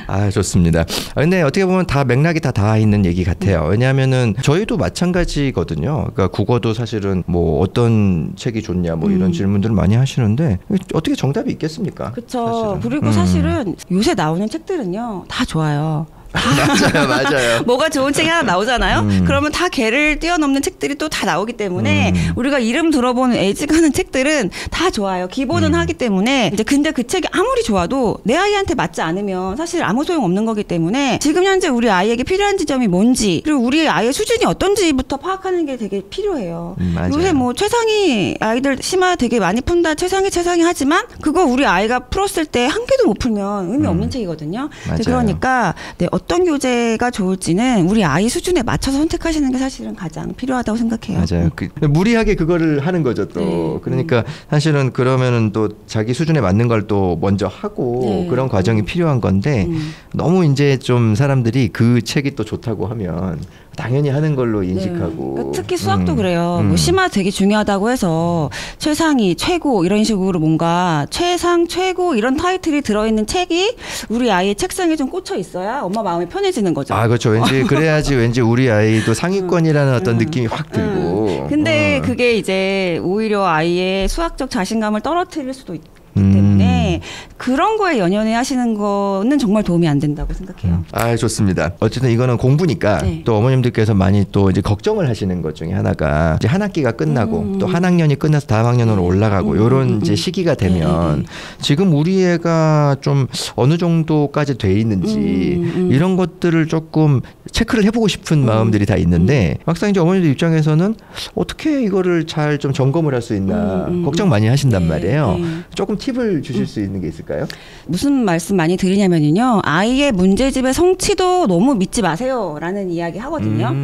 아, 좋습니다. 근데 어떻게 보면 다 맥락이 다 있는 얘기 같아요. 왜냐하면은 저희도 마찬가지거든요. 그러니까 국어도 사실은 뭐 어떤 책이 좋냐 뭐 이런 질문들을 많이 하시는데 어떻게 정답이 있겠습니까? 그렇죠. 그리고 사실은 요새 나오는 책들은요 다 좋아요. 맞아요. 뭐가 좋은 책이 하나 나오잖아요. 그러면 다 걔를 뛰어넘는 책들이 또 다 나오기 때문에 우리가 이름 들어보는 애지간한 책들은 다 좋아요. 기본은 하기 때문에 이제 근데 그 책이 아무리 좋아도 내 아이한테 맞지 않으면 사실 아무 소용 없는 거기 때문에 지금 현재 우리 아이에게 필요한 지점이 뭔지 그리고 우리 아이의 수준이 어떤지부터 파악하는 게 되게 필요해요. 요새 뭐 최상위 아이들 심화 되게 많이 푼다 최상위 하지만 그거 우리 아이가 풀었을 때 한 개도 못 풀면 의미 없는 책이거든요. 그러니까 네, 어떤 교재가 좋을지는 우리 아이 수준에 맞춰서 선택하시는 게 사실은 가장 필요하다고 생각해요. 맞아요. 무리하게 그거를 하는 거죠 또. 네. 그러니까 사실은 그러면은 또 자기 수준에 맞는 걸 또 먼저 하고 그런 과정이 필요한 건데 너무 이제 좀 사람들이 그 책이 또 좋다고 하면 당연히 하는 걸로 인식하고. 그러니까 특히 수학도 그래요. 뭐 심화 되게 중요하다고 해서 최상위, 최고 이런 식으로 뭔가 최상, 최고 이런 타이틀이 들어있는 책이 우리 아이의 책상에 좀 꽂혀 있어야 엄마 마음이 편해지는 거죠. 아, 그렇죠. 왠지 그래야지 왠지 우리 아이도 상위권이라는 어떤 느낌이 확 들고. 근데 그게 이제 오히려 아이의 수학적 자신감을 떨어뜨릴 수도 있기 때문에 그런 거에 연연해 하시는 거는 정말 도움이 안 된다고 생각해요. 아, 좋습니다. 어쨌든 이거는 공부니까 또 어머님들께서 많이 또 이제 걱정을 하시는 것 중에 하나가 이제 한 학기가 끝나고 또 한 학년이 끝나서 다음 학년으로 올라가고 요런 이제 시기가 되면 지금 우리 애가 좀 어느 정도까지 돼 있는지 이런 것들을 조금 체크를 해보고 싶은 마음들이 다 있는데 막상 이제 어머님들 입장에서는 어떻게 이거를 잘 좀 점검을 할 수 있나 걱정 많이 하신단 말이에요. 조금 팁을 주실 수 있는 게 있을까요? 무슨 말씀 많이 드리냐면요. 아이의 문제집의 성취도 너무 믿지 마세요라는 이야기 하거든요.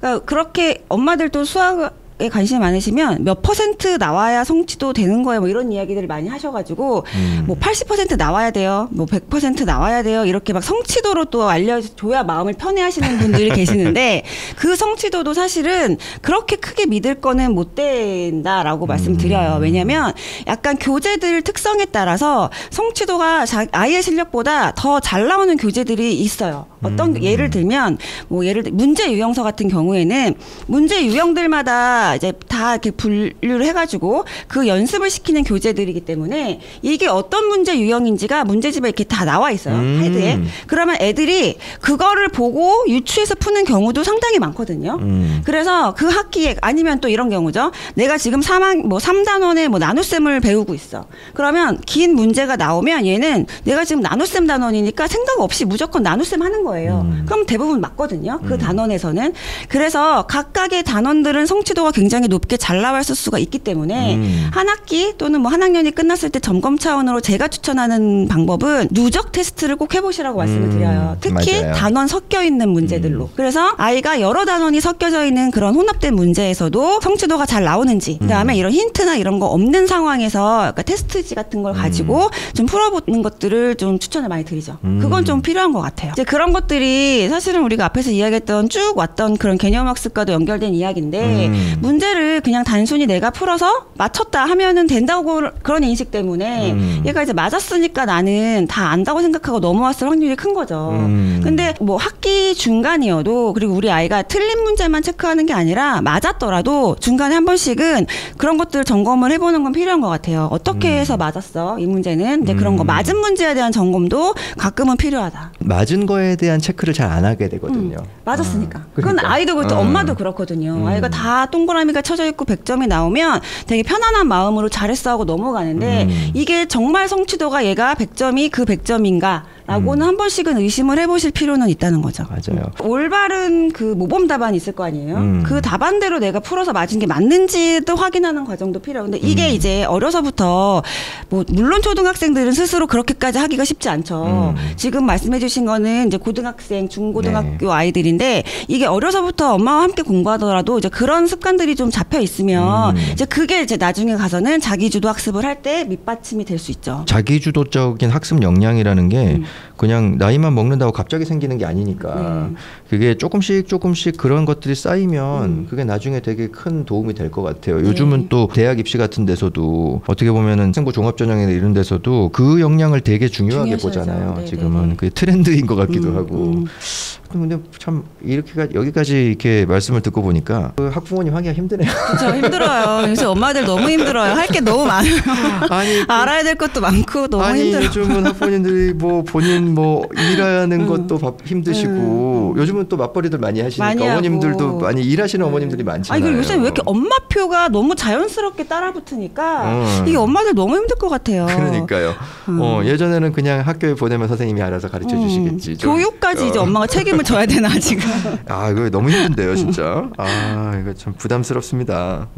그러니까 그렇게 엄마들도 수학 관심이 많으시면 몇 % 나와야 성취도 되는 거예요. 뭐 이런 이야기들을 많이 하셔가지고 뭐 80% 나와야 돼요. 뭐 100% 나와야 돼요. 이렇게 막 성취도로 또 알려줘야 마음을 편해하시는 분들이 계시는데 그 성취도도 사실은 그렇게 크게 믿을 거는 못 된다라고 말씀드려요. 왜냐하면 약간 교재들 특성에 따라서 성취도가 아이의 실력보다 더 잘 나오는 교재들이 있어요. 어떤 예를 들면 뭐 문제 유형서 같은 경우에는 문제 유형들마다 이제 다 이렇게 분류를 해가지고 그 연습을 시키는 교재들이기 때문에 이게 어떤 문제 유형인지가 문제집에 이렇게 다 나와 있어요. 헤드에. 그러면 애들이 그거를 보고 유추해서 푸는 경우도 상당히 많거든요. 그래서 그 학기에 아니면 또 이런 경우죠. 내가 지금 3단원의 뭐 나눗셈을 배우고 있어. 그러면 긴 문제가 나오면 얘는 내가 지금 나눗셈 단원이니까 생각 없이 무조건 나눗셈 하는 거예요. 그럼 대부분 맞거든요. 그 단원에서는. 그래서 각각의 단원들은 성취도가 굉장히 높게 잘 나왔을 수가 있기 때문에 한 학기 또는 뭐 한 학년이 끝났을 때 점검 차원으로 제가 추천하는 방법은 누적 테스트를 꼭 해보시라고 말씀을 드려요. 특히 맞아요. 단원 섞여 있는 문제들로. 그래서 아이가 여러 단원이 섞여져 있는 그런 혼합된 문제에서도 성취도가 잘 나오는지 그다음에 이런 힌트나 이런 거 없는 상황에서 약간 테스트지 같은 걸 가지고 좀 풀어보는 것들을 좀 추천을 많이 드리죠. 그건 좀 필요한 것 같아요. 이제 그런 것들이 사실은 우리가 앞에서 이야기했던 쭉 왔던 그런 개념학습과도 연결된 이야기인데 문제를 그냥 단순히 내가 풀어서 맞췄다 하면은 된다고 그런 인식 때문에 얘가 이제 맞았으니까 나는 다 안다고 생각하고 넘어왔을 확률이 큰 거죠. 근데 뭐 학기 중간이어도 그리고 우리 아이가 틀린 문제만 체크하는 게 아니라 맞았더라도 중간에 한 번씩은 그런 것들 점검을 해보는 건 필요한 것 같아요. 어떻게 해서 맞았어? 이 문제는 이제 그런 거 맞은 문제에 대한 점검도 가끔은 필요하다. 맞은 거에 대한 체크를 잘 안 하게 되거든요. 맞았으니까. 그건 아이도 그렇고 엄마도 그렇거든요. 아이가 다 동그라미가 쳐져 있고 100점이 나오면 되게 편안한 마음으로 잘했어 하고 넘어가는데 이게 정말 성취도가 얘가 100점이 그 100점인가? 라고는 한 번씩은 의심을 해보실 필요는 있다는 거죠. 맞아요. 올바른 그 모범 답안이 있을 거 아니에요. 그 답안대로 내가 풀어서 맞은 게 맞는지도 확인하는 과정도 필요하고 근데 이게 이제 어려서부터 뭐 물론 초등학생들은 스스로 그렇게까지 하기가 쉽지 않죠. 지금 말씀해 주신 거는 이제 고등학생, 중고등학교 네. 아이들인데 이게 어려서부터 엄마와 함께 공부하더라도 이제 그런 습관들이 좀 잡혀 있으면 이제 그게 이제 나중에 가서는 자기주도 학습을 할 때 밑받침이 될 수 있죠. 자기주도적인 학습 역량이라는 게 그냥 나이만 먹는다고 갑자기 생기는 게 아니니까 그게 조금씩 그런 것들이 쌓이면 그게 나중에 되게 큰 도움이 될 것 같아요. 요즘은 또 대학 입시 같은 데서도 어떻게 보면은 학생부 종합전형이나 이런 데서도 그 역량을 되게 중요하게 보잖아요. 네네. 지금은 그게 트렌드인 것 같기도 하고. 근데 참 여기까지 이렇게 말씀을 듣고 보니까 그 학부모님 하기가 힘드네요. 그렇죠, 힘들어요. 요새 엄마들 너무 힘들어요. 할 게 너무 많아요. 아니, 알아야 될 것도 많고 너무 힘들어요. 요즘은 학부모님들이 뭐 본인 뭐 일하는 것도 힘드시고 요즘은 또 맞벌이들 많이 하시니까 많이 어머님들도 많이 일하시는 어머님들이 많잖아요. 아니, 요새 왜 이렇게 엄마표가 너무 자연스럽게 따라붙으니까 이게 엄마들 너무 힘들 것 같아요. 그러니까요. 예전에는 그냥 학교에 보내면 선생님이 알아서 가르쳐 주시겠지. 교육까지 이제 엄마가 책임을 져야 되나 지금. 이거 너무 힘든데요, 진짜. 이거 참 부담스럽습니다.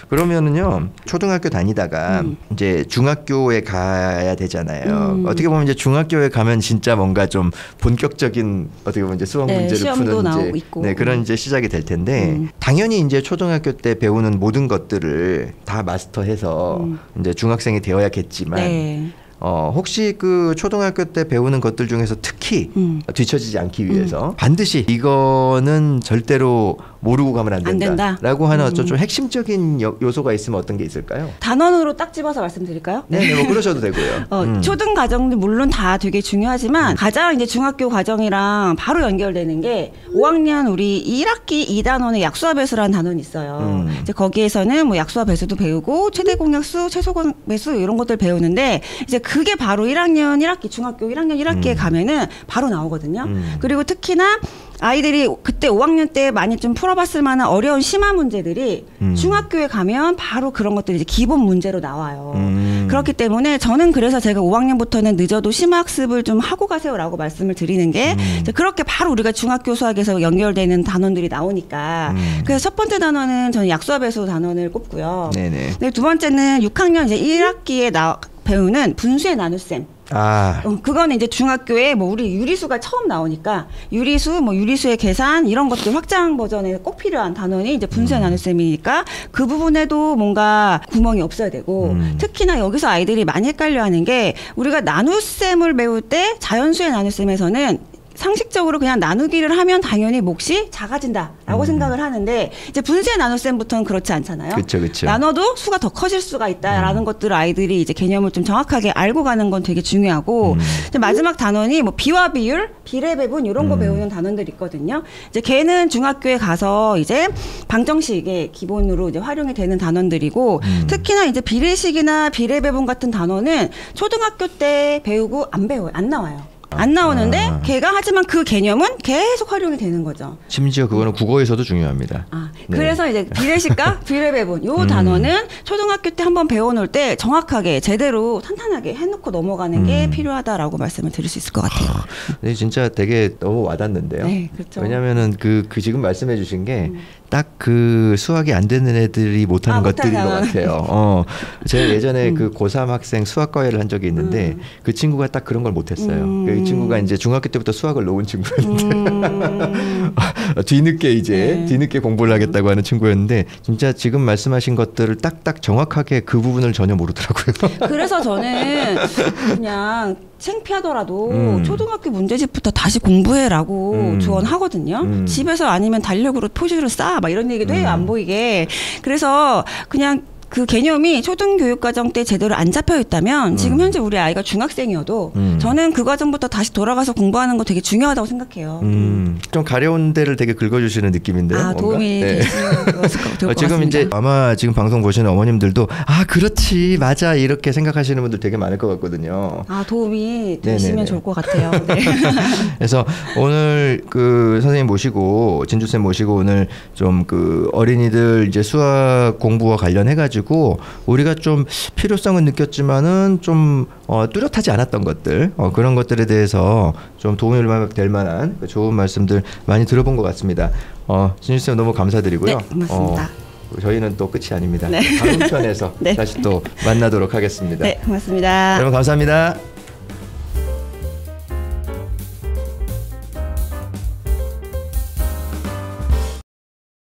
그러면은요, 초등학교 다니다가 이제 중학교에 가야 되잖아요. 어떻게 보면 이제 중학교에 가면 진짜 뭔가 좀 본격적인 어떻게 보면 이제 수학 문제를 푸는 이제 있고. 그런 이제 시작이 될 텐데 당연히 이제 초등학교 때 배우는 모든 것들을 다 마스터해서 이제 중학생이 되어야겠지만. 혹시 그 초등학교 때 배우는 것들 중에서 특히 뒤처지지 않기 위해서 반드시 이거는 절대로 모르고 가면 안 된다라고 하는 어떤 좀 핵심적인 요소가 있으면 어떤 게 있을까요? 단원으로 딱 집어서 말씀드릴까요? 네, 뭐 그러셔도 되고요. 초등 과정도 물론 다 되게 중요하지만 가장 이제 중학교 과정이랑 바로 연결되는 게 5학년 우리 1학기 2단원의 약수와 배수라는 단원이 있어요. 이제 거기에서는 뭐 약수와 배수도 배우고 최대 공약수, 최소 배수 이런 것들 배우는데 이제 그게 바로 1학년 1학기 중학교 1학년 1학기에 가면은 바로 나오거든요. 그리고 특히나 아이들이 그때 5학년 때 많이 좀 풀어봤을 만한 어려운 심화 문제들이 중학교에 가면 바로 그런 것들이 이제 기본 문제로 나와요. 그렇기 때문에 저는 그래서 제가 5학년부터는 늦어도 심화 학습을 좀 하고 가세요라고 말씀을 드리는 게 그렇게 바로 우리가 중학교 수학에서 연결되는 단원들이 나오니까 그래서 첫 번째 단원은 저는 약수와 배수 단원을 꼽고요. 네네. 네, 두 번째는 6학년 이제 1학기에 배우는 분수의 나눗셈. 그거는 이제 중학교에 뭐 우리 유리수가 처음 나오니까 유리수, 뭐 유리수의 계산 이런 것들 확장 버전에 꼭 필요한 단원이 이제 분수의 나눗셈이니까 그 부분에도 뭔가 구멍이 없어야 되고 특히나 여기서 아이들이 많이 헷갈려하는 게 우리가 나눗셈을 배울 때 자연수의 나눗셈에서는 상식적으로 그냥 나누기를 하면 당연히 몫이 작아진다라고 생각을 하는데 이제 분수의 나눗셈부터는 그렇지 않잖아요. 그렇죠. 나눠도 수가 더 커질 수가 있다라는 것들을 아이들이 이제 개념을 좀 정확하게 알고 가는 건 되게 중요하고 이제 마지막 단원이 뭐 비와 비율, 비례 배분 이런 거 배우는 단원들이 있거든요. 이제 걔는 중학교에 가서 이제 방정식의 기본으로 이제 활용이 되는 단원들이고 특히나 이제 비례식이나 비례 배분 같은 단원은 초등학교 때 배우고 안 나와요. 안 나오는데 걔가 하지만 그 개념은 계속 활용이 되는 거죠. 심지어 그거는 국어에서도 중요합니다. 네. 그래서 이제 비례식과 비례배분 요 단어는 초등학교 때 한번 배워놓을 때 정확하게 제대로 탄탄하게 해놓고 넘어가는 게 필요하다라고 말씀을 드릴 수 있을 것 같아요. 네, 진짜 되게 너무 와닿는데요. 네, 그렇죠. 왜냐하면은 그 지금 말씀해주신 게 딱 그 수학이 안 되는 애들이 못하는 것들인 것 같아요. 제가 예전에 그 고3 학생 수학과외를 한 적이 있는데 그 친구가 딱 그런 걸 못했어요. 이 친구가 이제 중학교 때부터 수학을 놓은 친구였는데 뒤늦게 공부를 하겠다고 하는 친구였는데 진짜 지금 말씀하신 것들을 딱딱 정확하게 그 부분을 전혀 모르더라고요. 그래서 저는 그냥 창피하더라도 초등학교 문제집부터 다시 공부해라고 조언하거든요. 집에서 아니면 달력으로 표시를 쌓아 막 이런 얘기도 해요. 안 보이게. 그래서 그냥 그 개념이 초등교육과정 때 제대로 안 잡혀 있다면 지금 현재 우리 아이가 중학생이어도 저는 그 과정부터 다시 돌아가서 공부하는 거 되게 중요하다고 생각해요. 좀 가려운 데를 되게 긁어주시는 느낌인데요. 아, 도움이 되시는 것 지금 이제 아마 지금 방송 보시는 어머님들도 아 그렇지 맞아 이렇게 생각하시는 분들 되게 많을 것 같거든요. 아 도움이 되시면 좋을 것 같아요. 네. 그래서 오늘 그 선생님 모시고 진주쌤 모시고 오늘 좀 그 어린이들 이제 수학 공부와 관련해가지고 우리가 좀 필요성은 느꼈지만은 좀 뚜렷하지 않았던 것들 그런 것들에 대해서 좀 도움이 될 만한 좋은 말씀들 많이 들어본 것 같습니다. 진주쌤 너무 감사드리고요. 네, 고맙습니다. 저희는 또 끝이 아닙니다. 네. 다음 편에서 네. 다시 또 만나도록 하겠습니다. 네, 고맙습니다. 여러분 감사합니다.